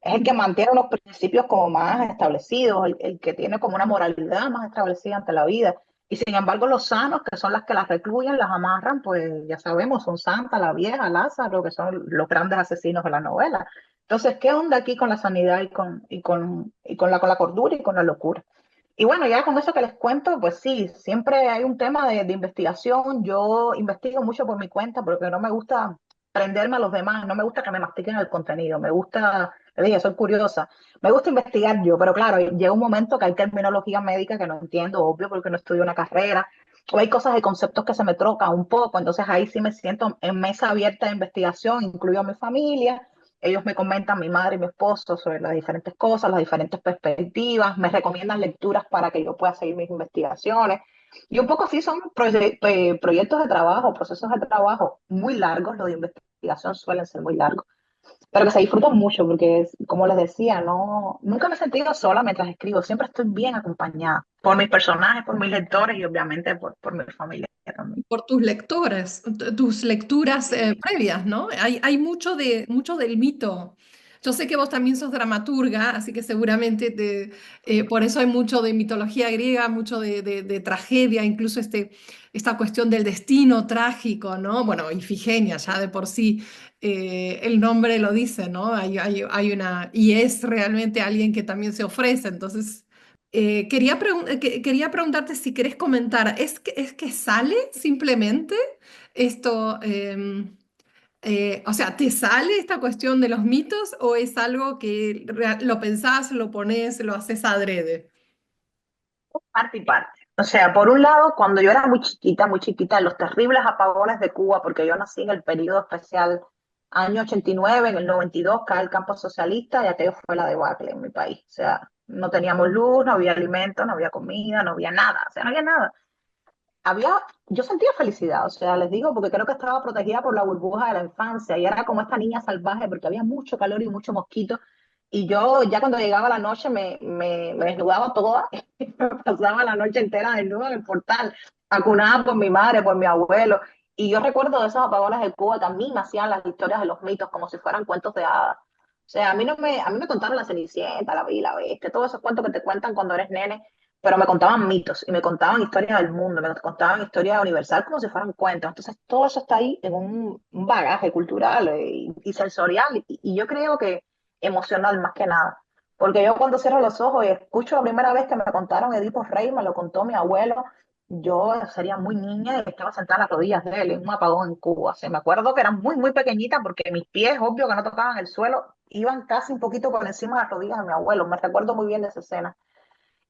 B: Es el que mantiene unos principios como más establecidos, el que tiene como una moralidad más establecida ante la vida. Y sin embargo, los sanos, que son las que las recluyen, las amarran, pues ya sabemos, son Santa, la vieja, Lázaro, que son los grandes asesinos de la novela. Entonces, ¿qué onda aquí con la sanidad y con la cordura y con la locura? Y bueno, ya con eso que les cuento, pues sí, siempre hay un tema de investigación. Yo investigo mucho por mi cuenta porque no me gusta aprenderme a los demás, no me gusta que me mastiquen el contenido, me gusta, le dije, soy curiosa, me gusta investigar yo, pero claro, llega un momento que hay terminología médica que no entiendo, obvio, porque no estudio una carrera, o hay cosas y conceptos que se me trocan un poco, entonces ahí sí me siento en mesa abierta de investigación, incluyo a mi familia, ellos me comentan, mi madre y mi esposo, sobre las diferentes cosas, las diferentes perspectivas, me recomiendan lecturas para que yo pueda seguir mis investigaciones. Y un poco así son proyectos de trabajo, procesos de trabajo muy largos, los de investigación suelen ser muy largos, pero que se disfrutan mucho porque, como les decía, no, nunca me he sentido sola mientras escribo, siempre estoy bien acompañada por mis personajes, por mis lectores y obviamente por mi familia también.
C: Por tus lectores, tus lecturas previas, ¿no? Hay mucho del mito. Yo sé que vos también sos dramaturga, así que seguramente por eso hay mucho de mitología griega, mucho de tragedia, incluso esta cuestión del destino trágico, ¿no? Bueno, Ifigenia ya de por sí, el nombre lo dice, ¿no? Hay y es realmente alguien que también se ofrece, entonces... quería preguntarte si querés comentar, es que sale simplemente esto, o sea, ¿te sale esta cuestión de los mitos o es algo que lo pensás, lo pones, lo haces adrede?
B: Parte y parte. O sea, por un lado, cuando yo era muy chiquita, los terribles apagones de Cuba, porque yo nací en el periodo especial año 89, en el 92 cae el campo socialista y aquello fue la debacle en mi país. O sea, no teníamos luz, no había alimento, no había comida, no había nada, o sea, no había nada. Yo sentía felicidad, o sea, les digo, porque creo que estaba protegida por la burbuja de la infancia y era como esta niña salvaje porque había mucho calor y mucho mosquito. Y yo ya cuando llegaba la noche me desnudaba toda y me pasaba la noche entera desnuda en el portal, acunada por mi madre, por mi abuelo. Y yo recuerdo de esos apagones de Cuba que a mí me hacían las historias de los mitos como si fueran cuentos de hadas. O sea, a mí me contaron la Cenicienta, la Bella y la Bestia, todos esos cuentos que te cuentan cuando eres nene, pero me contaban mitos y me contaban historias del mundo, me contaban historias universal como si fueran cuentos. Entonces, todo eso está ahí en un bagaje cultural y sensorial y yo creo que emocional más que nada. Porque yo cuando cierro los ojos y escucho la primera vez que me contaron Edipo Rey, me lo contó mi abuelo, yo sería muy niña y estaba sentada a las rodillas de él en un apagón en Cuba. O sea, me acuerdo que era muy pequeñita porque mis pies, obvio que no tocaban el suelo, iban casi un poquito por encima de las rodillas de mi abuelo. Me recuerdo muy bien de esa escena.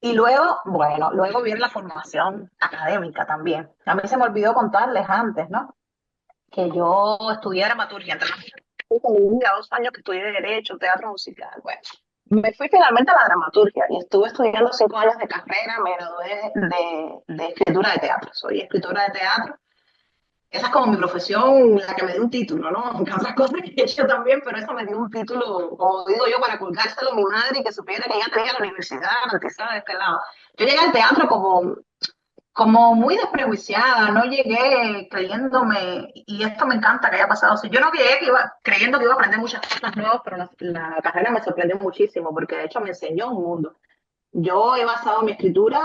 B: Y luego, bueno, luego viene la formación académica también. A mí se me olvidó contarles antes, ¿no? Que yo estudié dramaturgia. Tenía 2 años que estudié Derecho, Teatro Musical. Bueno, me fui finalmente a la dramaturgia y estuve estudiando 5 años de carrera. Me gradué de escritura de teatro. Soy escritora de teatro. Esa es como mi profesión, la que me dio un título, ¿no? Aunque otras cosas que he hecho también, pero eso me dio un título, como digo yo, para colgárselo a mi madre y que supiera que ya tenía la universidad, que estaba de este lado. Yo llegué al teatro como muy desprejuiciada, no llegué creyéndome, y esto me encanta que haya pasado así. Yo no llegué creyendo que iba a aprender muchas cosas nuevas, pero la carrera me sorprendió muchísimo, porque de hecho me enseñó un mundo. Yo he basado mi escritura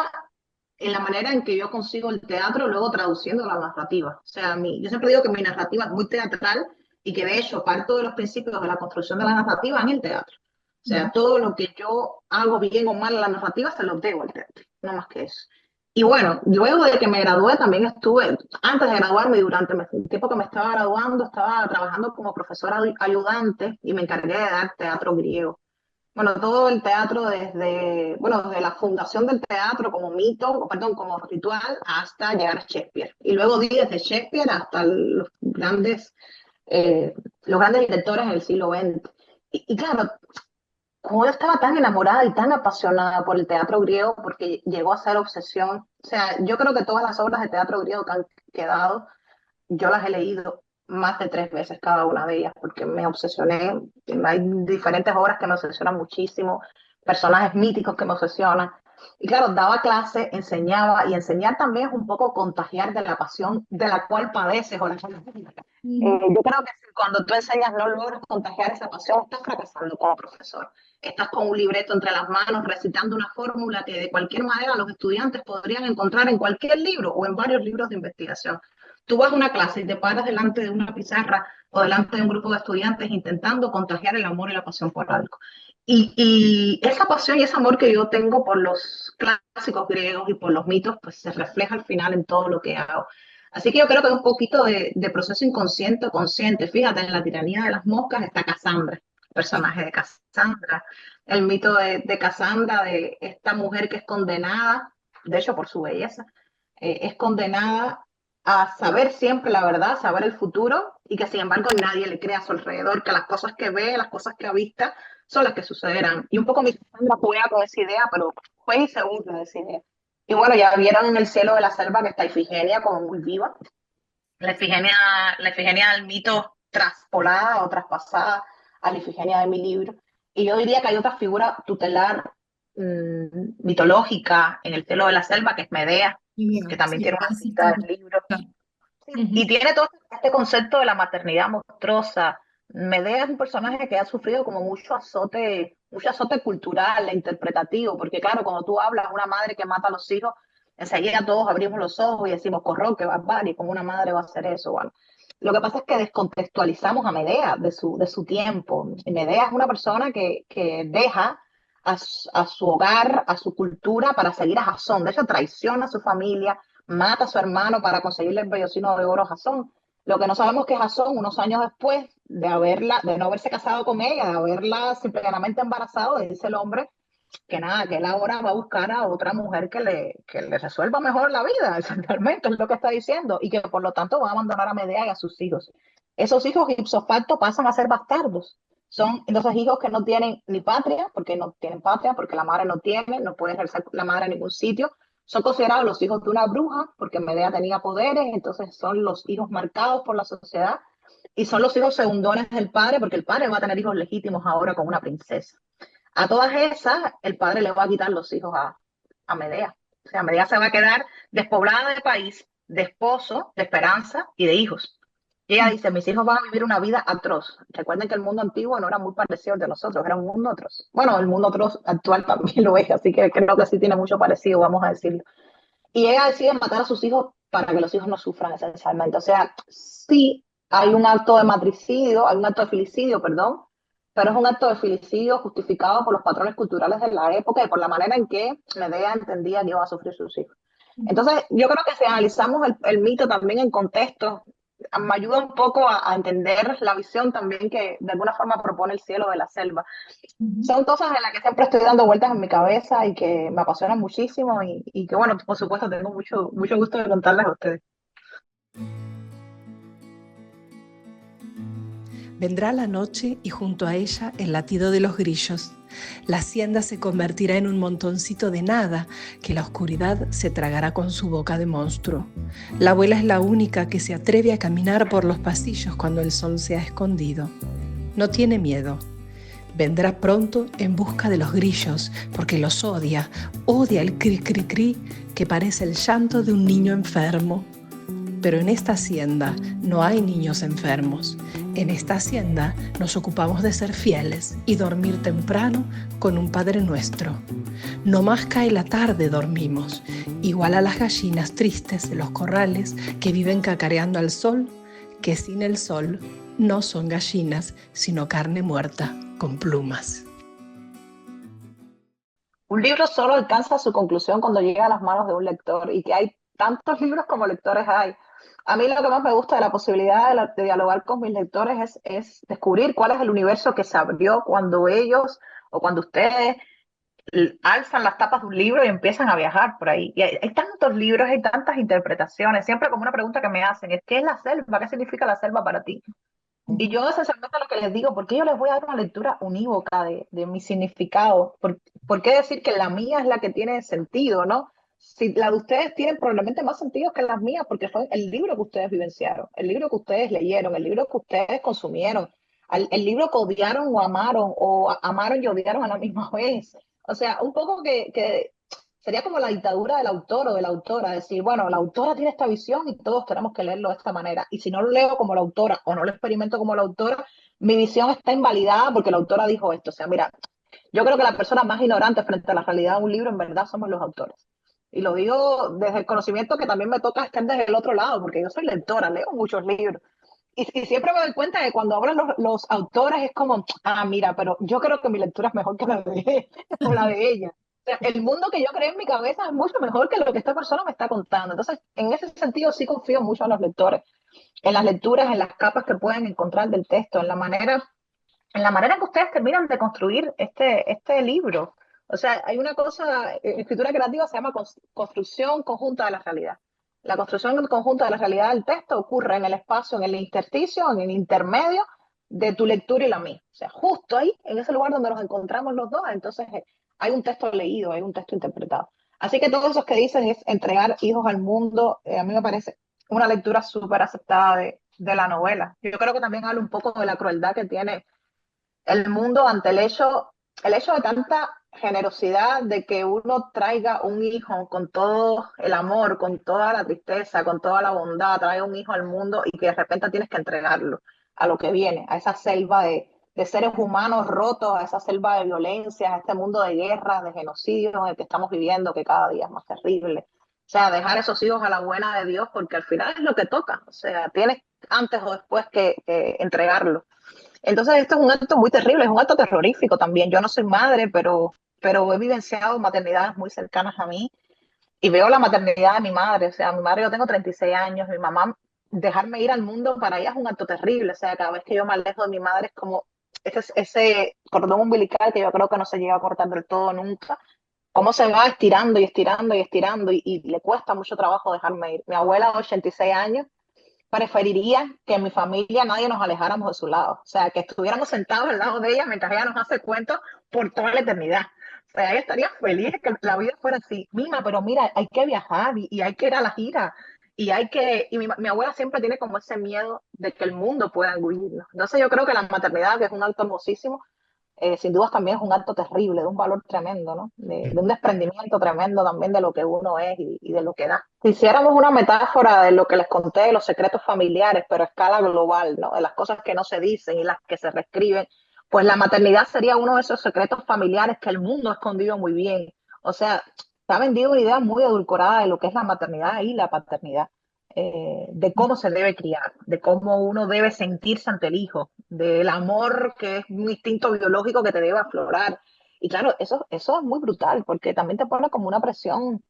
B: en la manera en que yo consigo el teatro, luego traduciendo la narrativa. O sea, yo siempre digo que mi narrativa es muy teatral y que de hecho parto de los principios de la construcción de la narrativa en el teatro. O sea, todo lo que yo hago bien o mal en la narrativa se lo debo al teatro, no más que eso. Y bueno, luego de que me gradué también estuve, antes de graduarme y durante el tiempo que me estaba graduando, estaba trabajando como profesora ayudante y me encargué de dar teatro griego. Bueno, todo el teatro desde la fundación del teatro como mito, perdón, como ritual, hasta llegar a Shakespeare. Y luego di desde Shakespeare hasta los grandes directores del siglo XX. Y claro, como yo estaba tan enamorada y tan apasionada por el teatro griego, porque llegó a ser obsesión. O sea, yo creo que todas las obras de teatro griego que han quedado yo las he leído más de 3 veces cada una de ellas porque me obsesioné. Hay diferentes obras que me obsesionan muchísimo, personajes míticos que me obsesionan. Y claro, daba clase, enseñaba y enseñar también es un poco contagiar de la pasión de la cual padeces o la cual yo creo que si cuando tú enseñas no logras contagiar esa pasión, estás fracasando como profesor. Estás con un libreto entre las manos recitando una fórmula que de cualquier manera los estudiantes podrían encontrar en cualquier libro o en varios libros de investigación. Tú vas a una clase y te paras delante de una pizarra o delante de un grupo de estudiantes intentando contagiar el amor y la pasión por algo. Y esa pasión y ese amor que yo tengo por los clásicos griegos y por los mitos, pues se refleja al final en todo lo que hago. Así que yo creo que es un poquito de proceso inconsciente o consciente. Fíjate, en la tiranía de las moscas está Cassandra, el
C: Sí.
B: personaje de Cassandra, el mito de Cassandra, de esta mujer que es condenada, de hecho por su belleza, es condenada a saber siempre la verdad, saber el futuro, y que sin embargo nadie le cree a su alrededor, que las cosas que ve, las cosas que avista, son las que sucederán. Y un poco mi Cassandra juega con esa idea, pero juega y se burla de esa idea. Y bueno, ya vieron en el cielo de la selva que está Ifigenia como muy viva. La Ifigenia del mito traspolada o traspasada a la Ifigenia de mi libro. Y yo diría que hay otra figura tutelar mitológica en el cielo de la selva, que es Medea, que
C: Genial,
B: también
C: sí,
B: tiene una
C: así
B: cita
C: que,
B: del libro.
C: claro.
B: Y
C: Ujú,
B: tiene todo este concepto de la maternidad monstruosa. Medea es un personaje que ha sufrido como mucho azote cultural e interpretativo, porque claro, cuando tú hablas de una madre que mata a los hijos, enseguida todos abrimos los ojos y decimos, corro, que barbarie, ¿cómo una madre va a hacer eso? Bueno, lo que pasa es que descontextualizamos a Medea de su tiempo. Y Medea es una persona que deja a su hogar, a su cultura para seguir a Jasón. De hecho, traiciona a su familia, mata a su hermano para conseguirle el vellocino de oro a Jasón. Lo que no sabemos es que Jasón, unos años después de no haberse casado con ella, de haberla simplemente embarazado, dice el hombre que nada, que él ahora va a buscar a otra mujer que le resuelva mejor la vida, esencialmente es lo que está diciendo, y que por lo tanto va a abandonar a Medea y a sus hijos. Esos hijos ipso facto pasan a ser bastardos. Son entonces hijos que no tienen ni patria, porque no tienen patria, porque la madre no tiene, no puede ejercer la madre en ningún sitio. Son considerados los hijos de una bruja, porque Medea tenía poderes, entonces son los hijos marcados por la sociedad, y son los hijos segundones del padre, porque el padre va a tener hijos legítimos ahora con una princesa. A todas esas, el padre le va a quitar los hijos a Medea. O sea, Medea se va a quedar despoblada de país, de esposo, de esperanza y de hijos. Y ella dice, mis hijos van a vivir una vida atroz. Recuerden que el mundo antiguo no era muy parecido al de nosotros, era un mundo atroz. Bueno, el mundo atroz actual también lo es, así que creo que sí tiene mucho parecido, vamos a decirlo. Y ella decide matar a sus hijos para que los hijos no sufran esencialmente. O sea, sí hay un acto de matricidio, hay un acto de filicidio, perdón, pero es un acto de filicidio justificado por los patrones culturales de la época y por la manera en que Medea entendía que iba a sufrir sus hijos.
C: ujú,
B: Entonces, yo creo que si analizamos el mito también en contexto, me ayuda un poco a entender la visión también que de alguna forma propone el cielo de la selva.
C: ujú.
B: Son cosas en las que siempre estoy dando vueltas en mi cabeza y que me apasionan muchísimo y que, bueno, por supuesto, tengo mucho gusto de contarles a ustedes.
A: Vendrá la noche y junto a ella el latido de los grillos. La hacienda se convertirá en un montoncito de nada que la oscuridad se tragará con su boca de monstruo. La abuela es la única que se atreve a caminar por los pasillos cuando el sol se ha escondido. No tiene miedo. Vendrá pronto en busca de los grillos, porque los odia el cri cri cri que parece el llanto de un niño enfermo. Pero en esta hacienda no hay niños enfermos. En esta hacienda nos ocupamos de ser fieles y dormir temprano con un Padre Nuestro. No más cae la tarde dormimos, igual a las gallinas tristes de los corrales que viven cacareando al sol, que sin el sol no son gallinas, sino carne muerta con plumas.
B: Un libro solo alcanza su conclusión cuando llega a las manos de un lector y que hay tantos libros como lectores hay. A mí lo que más me gusta de la posibilidad de dialogar con mis lectores es descubrir cuál es el universo que se abrió cuando ellos o cuando ustedes alzan las tapas de un libro y empiezan a viajar por ahí. Y hay tantos libros, hay tantas interpretaciones. Siempre como una pregunta que me hacen es, ¿qué es la selva? ¿Qué significa la selva para ti? Y yo esencialmente lo que les digo, ¿por qué yo les voy a dar una lectura unívoca de mi significado? ¿Por qué decir que la mía es la que tiene sentido, no? Si la de ustedes tiene probablemente más sentido que las mías, porque fue el libro que ustedes vivenciaron, el libro que ustedes leyeron, el libro que ustedes consumieron, el libro que odiaron o amaron y odiaron a la misma vez. O sea, un poco que sería como la dictadura del autor o de la autora, decir, bueno, la autora tiene esta visión y todos tenemos que leerlo de esta manera. Y si no lo leo como la autora o no lo experimento como la autora, mi visión está invalidada porque la autora dijo esto. O sea, mira, yo creo que la persona más ignorante frente a la realidad de un libro en verdad somos los autores. Y lo digo desde el conocimiento que también me toca estar desde el otro lado, porque yo soy lectora, leo muchos libros. Y siempre me doy cuenta de que cuando hablan los autores es como, ah, mira, pero yo creo que mi lectura es mejor que la de él o la de ella. sea, el mundo que yo creo en mi cabeza es mucho mejor que lo que esta persona me está contando. Entonces, en ese sentido sí confío mucho en los lectores, en las lecturas, en las capas que pueden encontrar del texto, en la manera en que ustedes terminan de construir este libro. O sea, hay una cosa, escritura creativa se llama construcción conjunta de la realidad. La construcción conjunta de la realidad del texto ocurre en el espacio, en el intersticio, en el intermedio de tu lectura y la mía. O sea, justo ahí, en ese lugar donde nos encontramos los dos, entonces hay un texto leído, hay un texto interpretado. Así que todo eso que dices es entregar hijos al mundo, a mí me parece una lectura súper aceptada de la novela. Yo creo que también habla un poco de la crueldad que tiene el mundo ante el hecho de tanta generosidad de que uno traiga un hijo con todo el amor, con toda la tristeza, con toda la bondad, traiga un hijo al mundo y que de repente tienes que entregarlo a lo que viene, a esa selva de seres humanos rotos, a esa selva de violencia, a este mundo de guerras, de genocidios en el que estamos viviendo, que cada día es más terrible. O sea, dejar esos hijos a la buena de Dios, porque al final es lo que toca. O sea, tienes antes o después que entregarlo. Entonces, esto es un acto muy terrible, es un acto terrorífico también. Yo no soy madre, pero he vivenciado maternidades muy cercanas a mí y veo la maternidad de mi madre. O sea, mi madre, yo tengo 36 años, mi mamá, dejarme ir al mundo para ella es un acto terrible. O sea, cada vez que yo me alejo de mi madre es como ese cordón umbilical que yo creo que no se llega a cortar del todo nunca. Cómo se va estirando y estirando y estirando y le cuesta mucho trabajo dejarme ir. Mi abuela de 86 años preferiría que en mi familia nadie nos alejáramos de su lado. O sea, que estuviéramos sentados al lado de ella mientras ella nos hace cuentos por toda la eternidad. O sea, ella estaría feliz de que la vida fuera así. Mima, pero mira, hay que viajar y hay que ir a la gira. Y mi abuela siempre tiene como ese miedo de que el mundo pueda engullirnos. Entonces yo creo que la maternidad, que es un acto hermosísimo, sin dudas también es un acto terrible, de un valor tremendo, ¿no? De un desprendimiento tremendo también de lo que uno es y de lo que da. Si hiciéramos una metáfora de lo que les conté de los secretos familiares, pero a escala global, ¿no? De las cosas que no se dicen y las que se reescriben, pues la maternidad sería uno de esos secretos familiares que el mundo ha escondido muy bien. O sea, se ha vendido una idea muy edulcorada de lo que es la maternidad y la paternidad, de cómo se debe criar, de cómo uno debe sentirse ante el hijo, del amor que es un instinto biológico que te debe aflorar. Y claro, eso es muy brutal, porque también te pone como una presión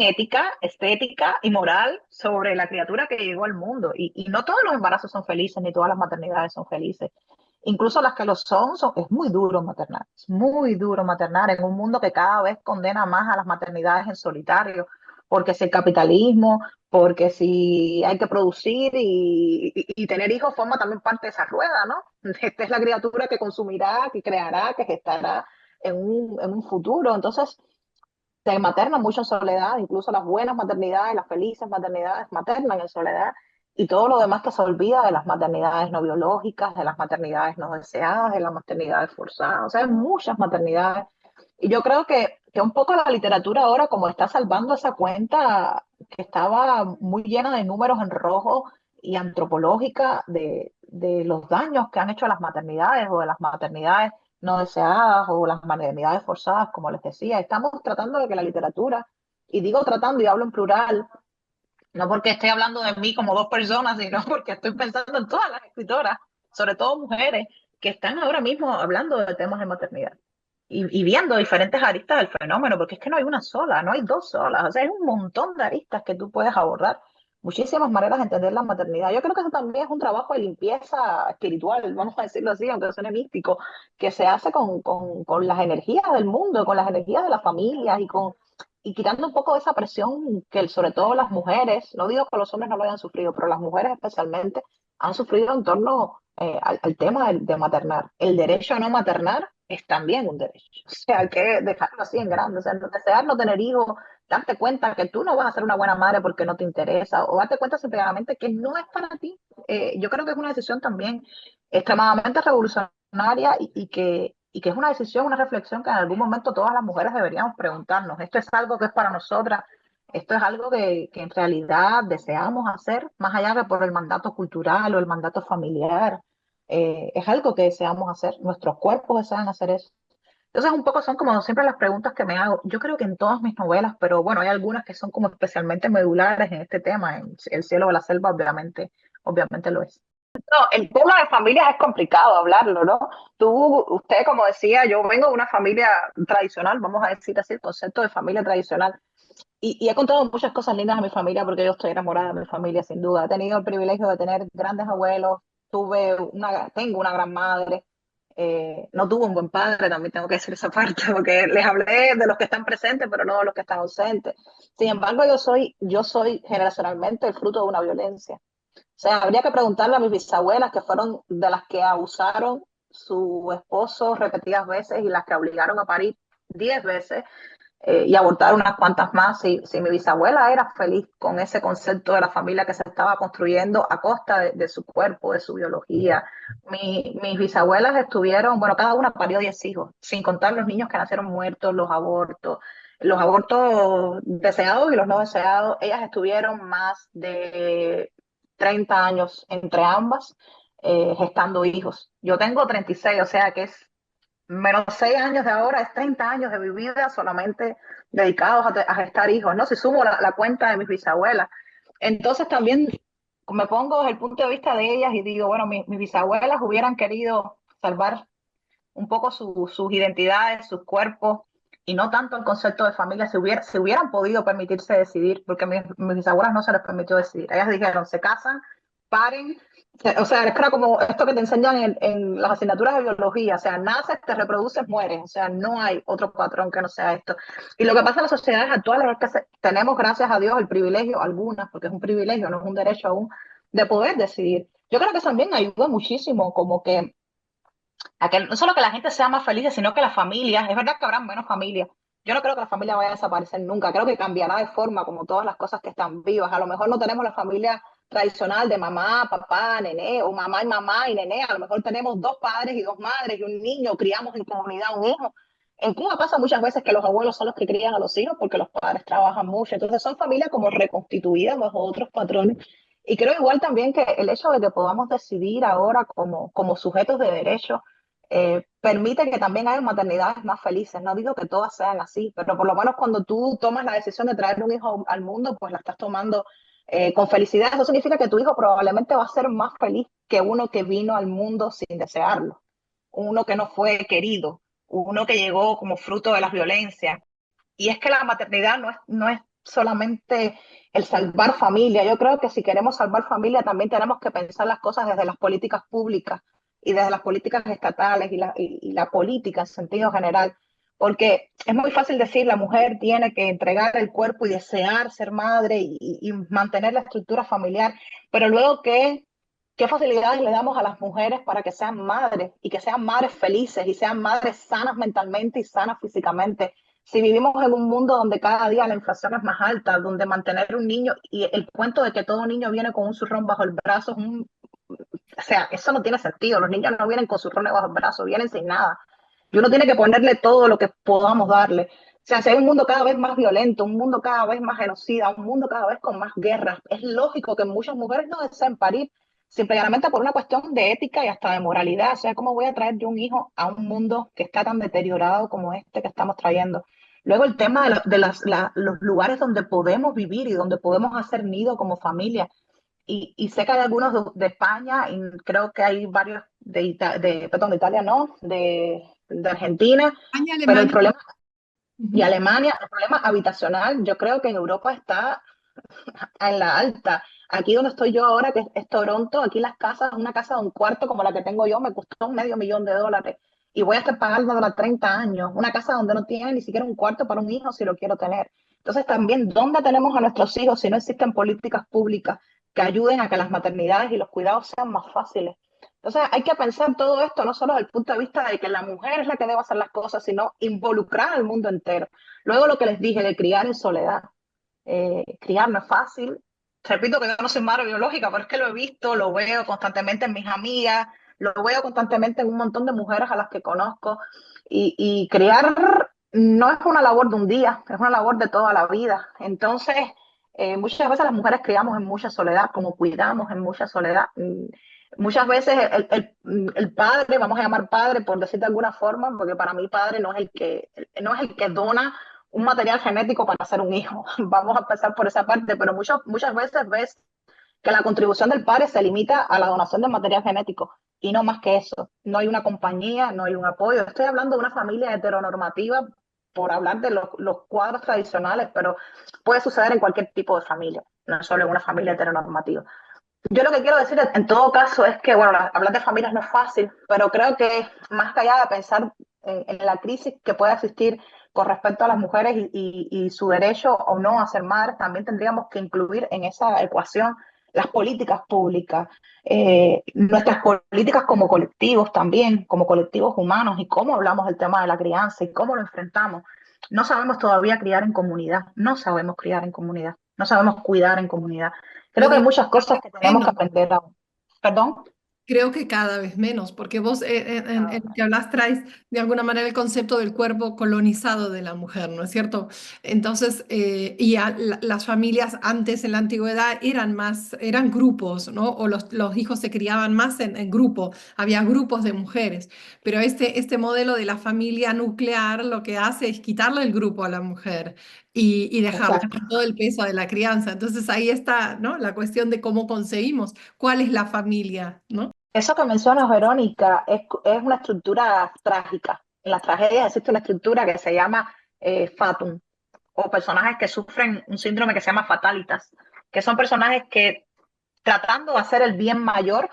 B: ética, estética y moral sobre la criatura que llegó al mundo. Y no todos los embarazos son felices, ni todas las maternidades son felices. Incluso las que lo son, es muy duro maternar. Es muy duro maternar en un mundo que cada vez condena más a las maternidades en solitario, porque si el capitalismo, porque si hay que producir y tener hijos forma también parte de esa rueda, ¿no? Esta es la criatura que consumirá, que creará, que gestará en un futuro. Entonces, se materna mucho en soledad, incluso las buenas maternidades, las felices maternidades maternan en soledad, y todo lo demás que se olvida de las maternidades no biológicas, de las maternidades no deseadas, de las maternidades forzadas, o sea, hay muchas maternidades. Y yo creo que un poco la literatura ahora, como está salvando esa cuenta que estaba muy llena de números en rojo y antropológica de los daños que han hecho a las maternidades o de las maternidades no deseadas o las maternidades forzadas, como les decía. Estamos tratando de que la literatura, y digo tratando y hablo en plural, no porque esté hablando de mí como dos personas, sino porque estoy pensando en todas las escritoras, sobre todo mujeres, que están ahora mismo hablando de temas de maternidad y viendo diferentes aristas del fenómeno, porque es que no hay una sola, no hay dos solas, o sea, hay un montón de aristas que tú puedes abordar, muchísimas maneras de entender la maternidad. Yo creo que eso también es un trabajo de limpieza espiritual, vamos a decirlo así, aunque suene místico, que se hace con las energías del mundo, con las energías de las familias y quitando un poco de esa presión que sobre todo las mujeres, no digo que los hombres no lo hayan sufrido, pero las mujeres especialmente han sufrido en torno al tema de maternar. El derecho a no maternar es también un derecho. O sea, hay que dejarlo así en grande. O sea, desear no tener hijos, darte cuenta que tú no vas a ser una buena madre porque no te interesa, o darte cuenta simplemente que no es para ti. Yo creo que es una decisión también extremadamente revolucionaria y que es una decisión, una reflexión que en algún momento todas las mujeres deberíamos preguntarnos. ¿Esto es algo que es para nosotras? ¿Esto es algo que en realidad deseamos hacer, más allá que por el mandato cultural o el mandato familiar? Es algo que deseamos hacer, nuestros cuerpos desean hacer eso. Entonces, un poco son como siempre las preguntas que me hago. Yo creo que en todas mis novelas, pero bueno, hay algunas que son como especialmente medulares en este tema. En El cielo o la selva, obviamente lo es. No, el tema de familias es complicado hablarlo, ¿no? Usted, como decía, yo vengo de una familia tradicional, vamos a decir así, el concepto de familia tradicional. Y he contado muchas cosas lindas a mi familia porque yo estoy enamorada de mi familia, sin duda. He tenido el privilegio de tener grandes abuelos, tengo una gran madre, no tuve un buen padre, también tengo que decir esa parte, porque les hablé de los que están presentes, pero no de los que están ausentes. Sin embargo, yo soy generacionalmente el fruto de una violencia. O sea, habría que preguntarle a mis bisabuelas, que fueron de las que abusaron su esposo repetidas veces y las que obligaron a parir 10 veces, y abortar unas cuantas más. Si mi bisabuela era feliz con ese concepto de la familia que se estaba construyendo a costa de su cuerpo, de su biología. Mis bisabuelas estuvieron, bueno, cada una parió 10 hijos, sin contar los niños que nacieron muertos, los abortos deseados y los no deseados. Ellas estuvieron más de 30 años entre ambas, gestando hijos. Yo tengo 36, o sea que es menos 6 años de ahora, es 30 años de mi vida solamente dedicados a gestar hijos, ¿no? Si sumo la cuenta de mis bisabuelas. Entonces también me pongo desde el punto de vista de ellas y digo, bueno, mis bisabuelas hubieran querido salvar un poco sus identidades, sus cuerpos, y no tanto el concepto de familia, si hubieran podido permitirse decidir, porque mis bisabuelas no se les permitió decidir. Ellas dijeron, se casan, paren, o sea, es como esto que te enseñan en las asignaturas de biología, o sea, naces, te reproduces, mueres, o sea, no hay otro patrón que no sea esto. Y lo que pasa en las sociedades actuales es que tenemos, gracias a Dios, el privilegio, algunas, porque es un privilegio, no es un derecho aún, de poder decidir. Yo creo que también ayuda muchísimo, como que a que no solo que la gente sea más feliz, sino que las familias, es verdad que habrá menos familias. Yo no creo que la familia vaya a desaparecer nunca, creo que cambiará de forma como todas las cosas que están vivas. A lo mejor no tenemos la familia tradicional de mamá, papá, nené, o mamá y nené. A lo mejor tenemos dos padres y dos madres y un niño, criamos en comunidad un hijo. En Cuba pasa muchas veces que los abuelos son los que crían a los hijos porque los padres trabajan mucho. Entonces son familias como reconstituidas bajo otros patrones. Y creo igual también que el hecho de que podamos decidir ahora como sujetos de derecho, permite que también haya maternidades más felices. No digo que todas sean así, pero por lo menos cuando tú tomas la decisión de traer un hijo al mundo, pues la estás tomando, con felicidad. Eso significa que tu hijo probablemente va a ser más feliz que uno que vino al mundo sin desearlo, uno que no fue querido, uno que llegó como fruto de las violencias. Y es que la maternidad no es solamente el salvar familia. Yo creo que si queremos salvar familia, también tenemos que pensar las cosas desde las políticas públicas y desde las políticas estatales y la política en sentido general. Porque es muy fácil decir la mujer tiene que entregar el cuerpo y desear ser madre y mantener la estructura familiar, pero luego qué facilidades le damos a las mujeres para que sean madres y que sean madres felices y sean madres sanas mentalmente y sanas físicamente. Si vivimos en un mundo donde cada día la inflación es más alta, donde mantener un niño y el cuento de que todo niño viene con un zurrón bajo el brazo, o sea, eso no tiene sentido. Los niños no vienen con zurrones bajo el brazo, vienen sin nada. Y uno tiene que ponerle todo lo que podamos darle. O sea, si hay un mundo cada vez más violento, un mundo cada vez más genocida, un mundo cada vez con más guerras, es lógico que muchas mujeres no deseen parir, simplemente por una cuestión de ética y hasta de moralidad. O sea, ¿cómo voy a traer yo un hijo a un mundo que está tan deteriorado como este que estamos trayendo? Luego el tema los lugares donde podemos vivir y donde podemos hacer nido como familia. Y sé que hay algunos de España y creo que hay varios perdón, de Italia no, de Argentina,
C: España,
B: pero el
C: Alemania.
B: problema, y
C: Ujú.
B: Alemania, el problema habitacional, yo creo que en Europa está en la alta. Aquí donde estoy yo ahora, que es Toronto, aquí las casas, una casa de un cuarto como la que tengo yo, me costó $500,000 y voy a estar pagándola 30 años. Una casa donde no tiene ni siquiera un cuarto para un hijo si lo quiero tener. Entonces también, ¿dónde tenemos a nuestros hijos si no existen políticas públicas que ayuden a que las maternidades y los cuidados sean más fáciles? Entonces hay que pensar todo esto no solo desde el punto de vista de que la mujer es la que debe hacer las cosas, sino involucrar al mundo entero. Luego lo que les dije de criar en soledad. Criar no es fácil. Repito que yo no soy madre biológica, pero es que lo he visto, lo veo constantemente en mis amigas, lo veo constantemente en un montón de mujeres a las que conozco. Y criar no es una labor de un día, es una labor de toda la vida. Entonces, muchas veces las mujeres criamos en mucha soledad, como cuidamos en mucha soledad. Muchas veces el padre, vamos a llamar padre por decir de alguna forma, porque para mí padre no es el que dona un material genético para hacer un hijo. Vamos a empezar por esa parte, pero muchas veces ves que la contribución del padre se limita a la donación de material genético y no más que eso. No hay una compañía, no hay un apoyo. Estoy hablando de una familia heteronormativa por hablar de los cuadros tradicionales, pero puede suceder en cualquier tipo de familia, no solo en una familia heteronormativa. Yo lo que quiero decir en todo caso es que, bueno, hablar de familias no es fácil, pero creo que más allá de pensar en la crisis que pueda existir con respecto a las mujeres y su derecho o no a ser madres, también tendríamos que incluir en esa ecuación las políticas públicas, nuestras políticas como colectivos también, como colectivos humanos, y cómo hablamos del tema de la crianza y cómo lo enfrentamos. No sabemos todavía criar en comunidad, no sabemos criar en comunidad, no sabemos cuidar en comunidad. Creo
C: Yo
B: que hay
C: diría
B: muchas cosas que tenemos que
C: menos.
B: aprender aún. Perdón.
C: Creo que cada vez menos, porque vos en lo que hablas traes de alguna manera el concepto del cuerpo colonizado de la mujer, ¿no es cierto? Entonces, las familias antes en la antigüedad eran más, eran grupos, ¿no? O los hijos se criaban más en grupo, había grupos de mujeres, pero este modelo de la familia nuclear lo que hace es quitarle el grupo a la mujer y dejarla
B: Exacto.
C: con todo el peso de la crianza. Entonces ahí está, ¿no? La cuestión de cómo concebimos, cuál es la familia, ¿no?
B: Eso que mencionas, Verónica, es una estructura trágica. En las tragedias existe una estructura que se llama fatum, o personajes que sufren un síndrome que se llama fatalitas, que son personajes que tratando de hacer el bien mayor,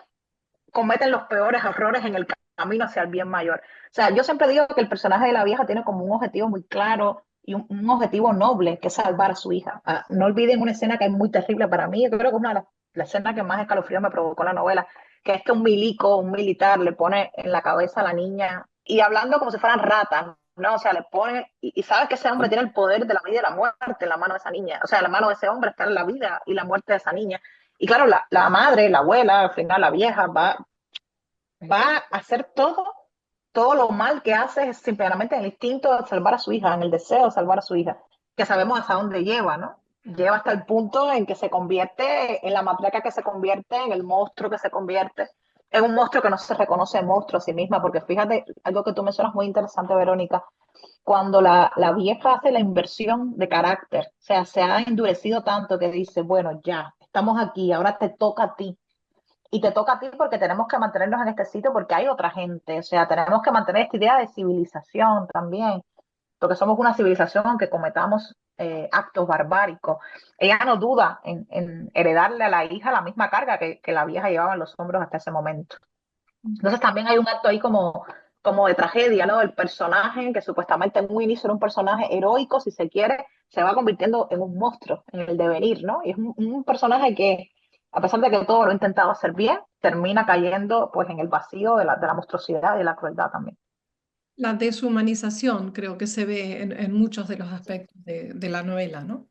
B: cometen los peores errores en el camino hacia el bien mayor. O sea, yo siempre digo que el personaje de la vieja tiene como un objetivo muy claro y un objetivo noble, que es salvar a su hija. No olviden una escena que es muy terrible para mí, yo creo que es una de las escenas que más escalofrío me provocó la novela, que es que un milico, un militar, le pone en la cabeza a la niña, y hablando como si fueran ratas, ¿no? O sea, le pone, y sabes que ese hombre tiene el poder de la vida y la muerte en la mano de esa niña. O sea, en la mano de ese hombre está la vida y la muerte de esa niña. Y claro, la madre, la abuela, al final la vieja va a hacer todo lo mal que hace es simplemente en el instinto de salvar a su hija, en el deseo de salvar a su hija, que sabemos hasta dónde lleva, ¿no? Lleva hasta el punto en que se convierte en la matriarca, que se convierte en el monstruo, que se convierte en un monstruo que no se reconoce monstruo a sí misma, porque fíjate, algo que tú mencionas muy interesante, Verónica, cuando la vieja hace la inversión de carácter, o sea, se ha endurecido tanto que dice, bueno, ya, estamos aquí, ahora te toca a ti, y te toca a ti porque tenemos que mantenernos en este sitio porque hay otra gente, o sea, tenemos que mantener esta idea de civilización también, porque somos una civilización aunque cometamos actos barbáricos. Ella no duda en heredarle a la hija la misma carga que la vieja llevaba en los hombros hasta ese momento. Entonces también hay un acto ahí como de tragedia, ¿no? El personaje, que supuestamente en un inicio era un personaje heroico, si se quiere, se va convirtiendo en un monstruo, en el devenir, ¿no? Y es un personaje que, a pesar de que todo lo ha intentado hacer bien, termina cayendo pues en el vacío de la monstruosidad y de la crueldad también.
C: La deshumanización creo que se ve en muchos de los aspectos de la novela, ¿no?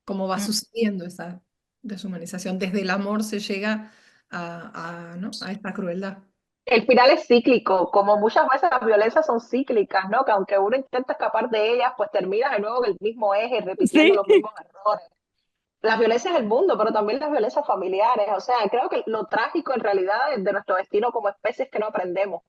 C: Cómo va
B: Mm.
C: sucediendo esa deshumanización. Desde el amor se llega ¿no? a esta crueldad.
B: El final es cíclico, como muchas veces las violencias son cíclicas, ¿no? Que aunque uno intenta escapar de ellas, pues termina de nuevo en el mismo eje, repitiendo
C: Sí.
B: los mismos errores. Las violencias del mundo, pero también las violencias familiares. O sea, creo que lo trágico en realidad de nuestro destino como especie es que no aprendemos.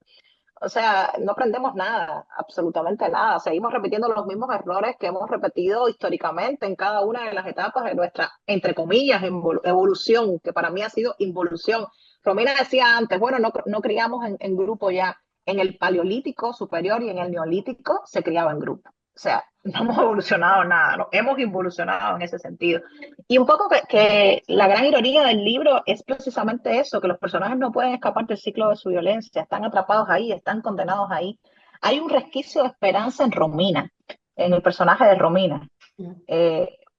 B: O sea, no aprendemos nada, absolutamente nada. Seguimos repitiendo los mismos errores que hemos repetido históricamente en cada una de las etapas de nuestra, entre comillas, evolución, que para mí ha sido involución. Romina decía antes, bueno, no criamos en grupo ya. En el paleolítico superior y en el neolítico se criaba en grupo. O sea, no hemos evolucionado nada, no hemos involucionado en ese sentido. Y un poco que la gran ironía del libro es precisamente eso, que los personajes no pueden escapar del ciclo de su violencia, están atrapados ahí, están condenados ahí. Hay un resquicio de esperanza en Romina, en el personaje de Romina,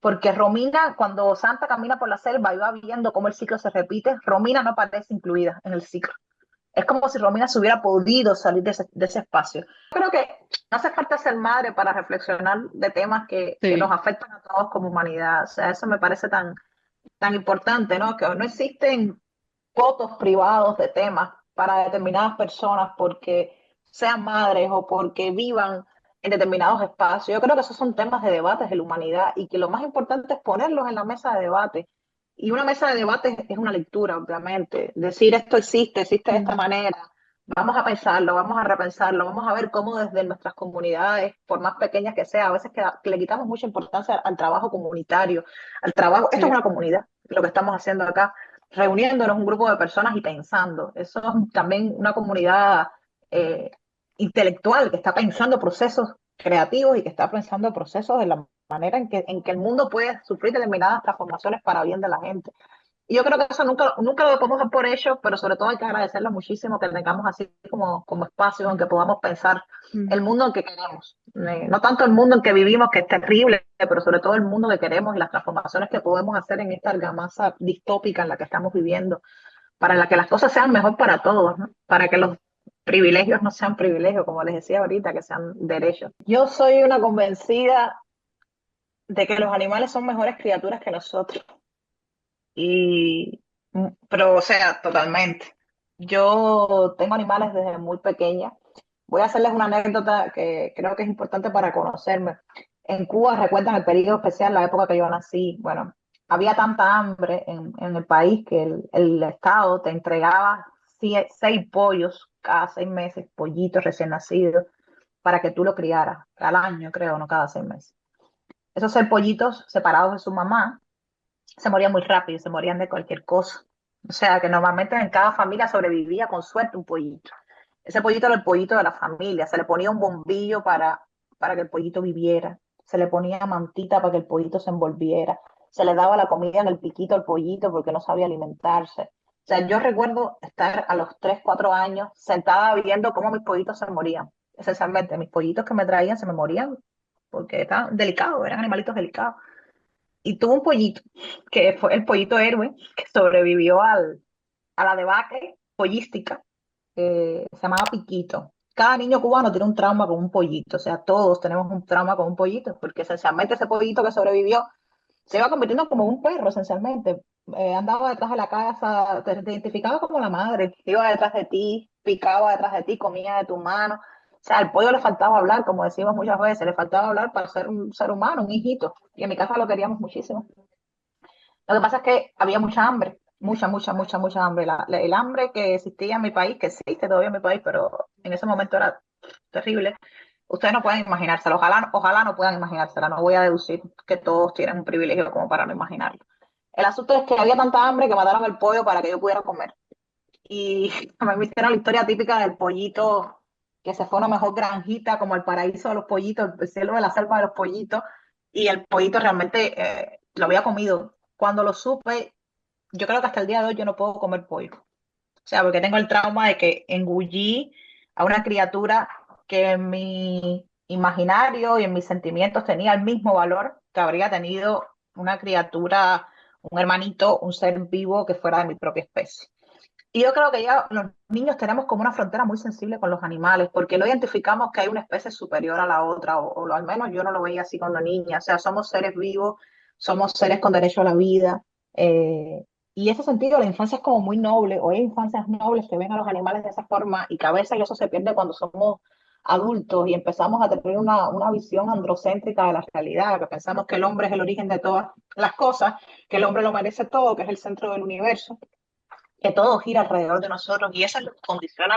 B: porque Romina, cuando Santa camina por la selva y va viendo cómo el ciclo se repite, Romina no parece incluida en el ciclo. Es como si Romina se hubiera podido salir de ese espacio. Creo que no hace falta ser madre para reflexionar de temas que nos
C: Sí.
B: afectan a todos como humanidad. O sea, eso me parece tan importante, ¿no? Que no existen votos privados de temas para determinadas personas porque sean madres o porque vivan en determinados espacios. Yo creo que esos son temas de debates de la humanidad y que lo más importante es ponerlos en la mesa de debate. Y una mesa de debate es una lectura, obviamente. Decir esto existe de esta
C: Mm.
B: manera. Vamos a pensarlo, vamos a repensarlo, vamos a ver cómo desde nuestras comunidades, por más pequeñas que sea, a veces que le quitamos mucha importancia al trabajo comunitario, al trabajo. Esto es
C: Sí.
B: una comunidad, lo que estamos haciendo acá, reuniéndonos un grupo de personas y pensando. Eso es también una comunidad eh, intelectual que está pensando procesos creativos y que está pensando procesos de la manera en que el mundo puede sufrir determinadas transformaciones para bien de la gente. Y yo creo que eso nunca lo podemos dar por hecho, pero sobre todo hay que agradecerlo muchísimo que tengamos así como espacios en que podamos pensar
C: Mm.
B: el mundo en que queremos. No tanto el mundo en que vivimos, que es terrible, pero sobre todo el mundo que queremos y las transformaciones que podemos hacer en esta argamasa distópica en la que estamos viviendo, para la que las cosas sean mejor para todos, ¿no? Para que los privilegios no sean privilegios, como les decía ahorita, que sean derechos. Yo soy una convencida de que los animales son mejores criaturas que nosotros. Y, pero, o sea, totalmente. Yo tengo animales desde muy pequeña. Voy a hacerles una anécdota que creo que es importante para conocerme. En Cuba recuerdan el periodo especial, la época que yo nací. Bueno, había tanta hambre en el país que el Estado te entregaba 6 pollos cada 6 meses, pollitos recién nacidos, para que tú lo criaras, al año creo, no cada 6 meses. Esos 6 pollitos separados de su mamá se morían muy rápido, se morían de cualquier cosa. O sea, que normalmente en cada familia sobrevivía con suerte un pollito. Ese pollito era el pollito de la familia, se le ponía un bombillo para que el pollito viviera, se le ponía mantita para que el pollito se envolviera, se le daba la comida en el piquito al pollito porque no sabía alimentarse. O sea, yo recuerdo estar a los 3 4 años sentada viendo cómo mis pollitos se morían. Esencialmente, mis pollitos que me traían se me morían porque estaban delicados, eran animalitos delicados. Y tuvo un pollito, que fue el pollito héroe, que sobrevivió a la debacle pollística, se llamaba Piquito. Cada niño cubano tiene un trauma con un pollito, o sea, todos tenemos un trauma con un pollito, porque esencialmente ese pollito que sobrevivió se iba convirtiendo como un perro, esencialmente. Andaba detrás de la casa, te identificaba como la madre, iba detrás de ti, picaba detrás de ti, comía de tu mano. O sea, al pollo le faltaba hablar, como decimos muchas veces, le faltaba hablar para ser un ser humano, un hijito. Y en mi casa lo queríamos muchísimo. Lo que pasa es que había mucha hambre, mucha hambre. El hambre que existía en mi país, que existe todavía en mi país, pero en ese momento era terrible. Ustedes no pueden imaginárselo, ojalá no puedan imaginársela. No voy a deducir que todos tienen un privilegio como para no imaginarlo. El asunto es que había tanta hambre que mataron el pollo para que yo pudiera comer. Y a mí me hicieron la historia típica del pollito que se fue a una mejor granjita, como el paraíso de los pollitos, el cielo de la selva de los pollitos, y el pollito realmente lo había comido. Cuando lo supe, yo creo que hasta el día de hoy yo no puedo comer pollo. O sea, porque tengo el trauma de que engullí a una criatura que en mi imaginario y en mis sentimientos tenía el mismo valor que habría tenido una criatura, un hermanito, un ser vivo que fuera de mi propia especie. Y yo creo que ya los niños tenemos como una frontera muy sensible con los animales, porque no identificamos que hay una especie superior a la otra, o al menos yo no lo veía así cuando niña. O sea, somos seres vivos, somos seres con derecho a la vida. Y ese sentido, la infancia es como muy noble, o hay infancias nobles que ven a los animales de esa forma, y que a veces eso se pierde cuando somos adultos y empezamos a tener una visión androcéntrica de la realidad, que pensamos que el hombre es el origen de todas las cosas, que el hombre lo merece todo, que es el centro del universo, que todo gira alrededor de nosotros y eso es lo que condiciona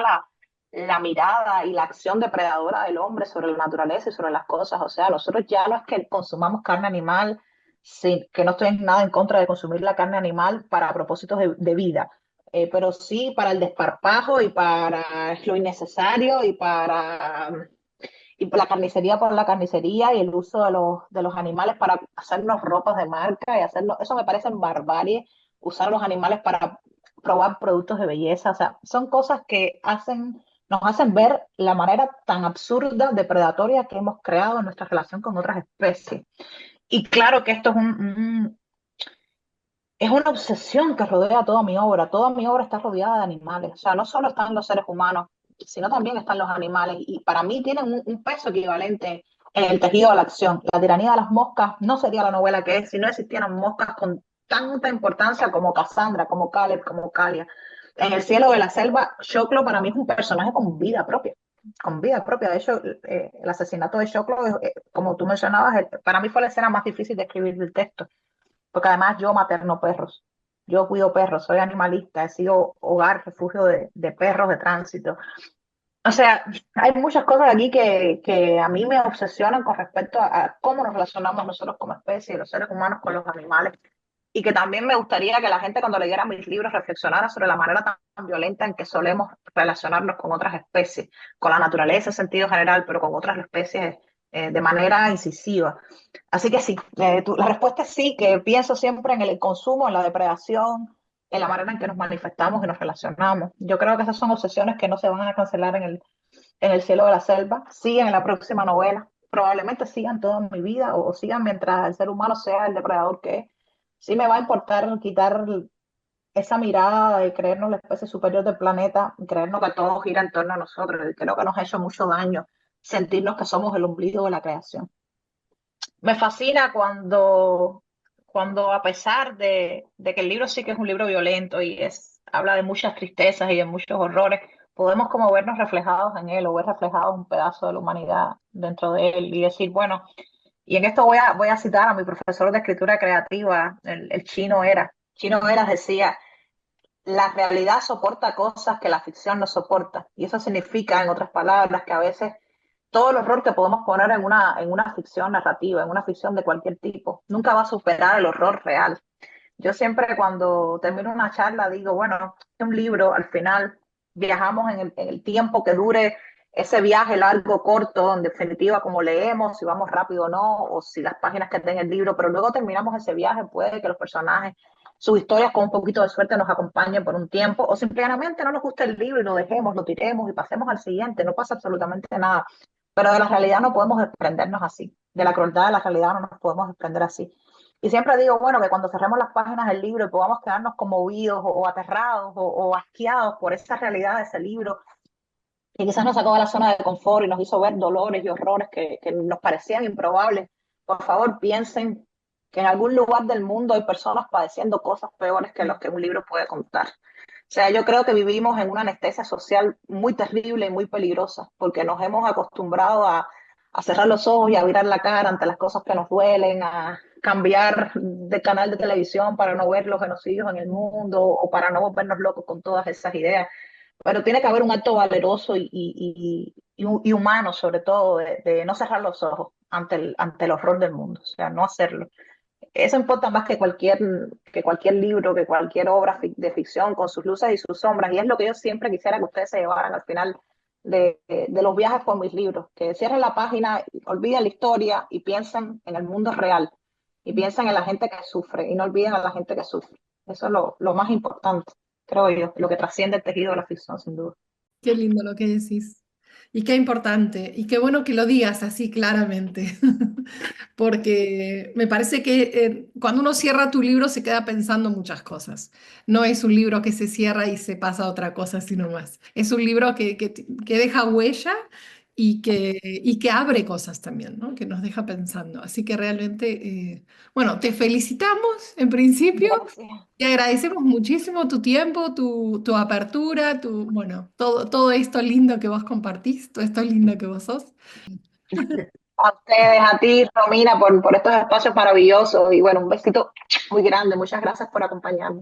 B: la mirada y la acción depredadora del hombre sobre la naturaleza y sobre las cosas. O sea, nosotros ya no es que consumamos carne animal, sí, que no estoy en nada en contra de consumir la carne animal para propósitos de vida, pero sí para el desparpajo y para lo innecesario y la carnicería por la carnicería y el uso de los animales para hacernos ropas de marca y hacerlo, eso me parece barbarie, usar los animales para probar productos de belleza, o sea, son cosas que nos hacen ver la manera tan absurda, depredatoria que hemos creado en nuestra relación con otras especies. Y claro que esto es una obsesión que rodea toda mi obra está rodeada de animales, o sea, no solo están los seres humanos, sino también están los animales, y para mí tienen un peso equivalente en el tejido de la acción. La tiranía de las moscas no sería la novela que es si no existieran moscas con tanta importancia como Cassandra, como Caleb, como Calia. En el cielo de la selva, Choclo para mí es un personaje con vida propia, con vida propia. De hecho, el asesinato de Choclo, como tú mencionabas, para mí fue la escena más difícil de escribir del texto, porque además yo materno perros, yo cuido perros, soy animalista, he sido hogar, refugio de perros de tránsito. O sea, hay muchas cosas aquí que a mí me obsesionan con respecto a cómo nos relacionamos nosotros como especie, los seres humanos con los animales. y que también me gustaría que la gente cuando leyera mis libros reflexionara sobre la manera tan violenta en que solemos relacionarnos con otras especies, con la naturaleza en sentido general, pero con otras especies de manera incisiva. Así que sí, la respuesta es sí, que pienso siempre en el consumo, en la depredación, en la manera en que nos manifestamos y nos relacionamos. Yo creo que esas son obsesiones que no se van a cancelar en el cielo de la selva, siguen en la próxima novela, probablemente sigan toda mi vida o sigan mientras el ser humano sea el depredador que es. Sí me va a importar quitar esa mirada de creernos la especie superior del planeta, creernos que todo gira en torno a nosotros, y creo que nos ha hecho mucho daño sentirnos que somos el ombligo de la creación. Me fascina cuando a pesar de que el libro sí que es un libro violento y habla de muchas tristezas y de muchos horrores, podemos como vernos reflejados en él o ver reflejados un pedazo de la humanidad dentro de él y decir, bueno, y en esto voy a citar a mi profesor de escritura creativa, el Chino Era. Chino Era decía, la realidad soporta cosas que la ficción no soporta. Y eso significa, en otras palabras, que a veces todo el horror que podemos poner en una ficción narrativa, en una ficción de cualquier tipo, nunca va a superar el horror real. Yo siempre cuando termino una charla digo, bueno, es un libro, al final viajamos en el tiempo que dure ese viaje largo, corto, en definitiva, como leemos, si vamos rápido o no, o si las páginas que tenga el libro, pero luego terminamos ese viaje, puede que los personajes, sus historias con un poquito de suerte nos acompañen por un tiempo, o simplemente no nos gusta el libro y lo dejemos, lo tiremos y pasemos al siguiente, no pasa absolutamente nada. Pero de la realidad no podemos desprendernos así, de la crueldad de la realidad no nos podemos desprender así. Y siempre digo, bueno, que cuando cerremos las páginas del libro y podamos quedarnos conmovidos o aterrados o asqueados por esa realidad de ese libro, que quizás nos sacó de la zona de confort y nos hizo ver dolores y horrores que nos parecían improbables, por favor piensen que en algún lugar del mundo hay personas padeciendo cosas peores que los que un libro puede contar. O sea, yo creo que vivimos en una anestesia social muy terrible y muy peligrosa, porque nos hemos acostumbrado a cerrar los ojos y a virar la cara ante las cosas que nos duelen, a cambiar de canal de televisión para no ver los genocidios en el mundo o para no volvernos locos con todas esas ideas. Pero tiene que haber un acto valeroso y humano, sobre todo, de no cerrar los ojos ante el horror del mundo, o sea, no hacerlo. Eso importa más que cualquier libro, que cualquier obra de ficción con sus luces y sus sombras. Y es lo que yo siempre quisiera que ustedes se llevaran al final de los viajes por mis libros. Que cierren la página, olviden la historia y piensen en el mundo real. Y piensen en la gente que sufre y no olviden a la gente que sufre. Eso es lo más importante, creo yo, lo que trasciende el tejido de la ficción, sin duda.
C: Qué lindo lo que decís. Y qué importante. Y qué bueno que lo digas así claramente. Porque me parece que cuando uno cierra tu libro se queda pensando muchas cosas. No es un libro que se cierra y se pasa a otra cosa, sino más. Es un libro que deja huella y que abre cosas también, ¿no? Que nos deja pensando. Así que realmente, bueno, te felicitamos en principio.
B: Gracias.
C: Te agradecemos muchísimo tu tiempo, tu apertura, bueno, todo esto lindo que vos compartís, todo esto lindo que vos sos.
B: A ustedes, a ti, Romina, por estos espacios maravillosos. Y bueno, un besito muy grande. Muchas gracias por acompañarme.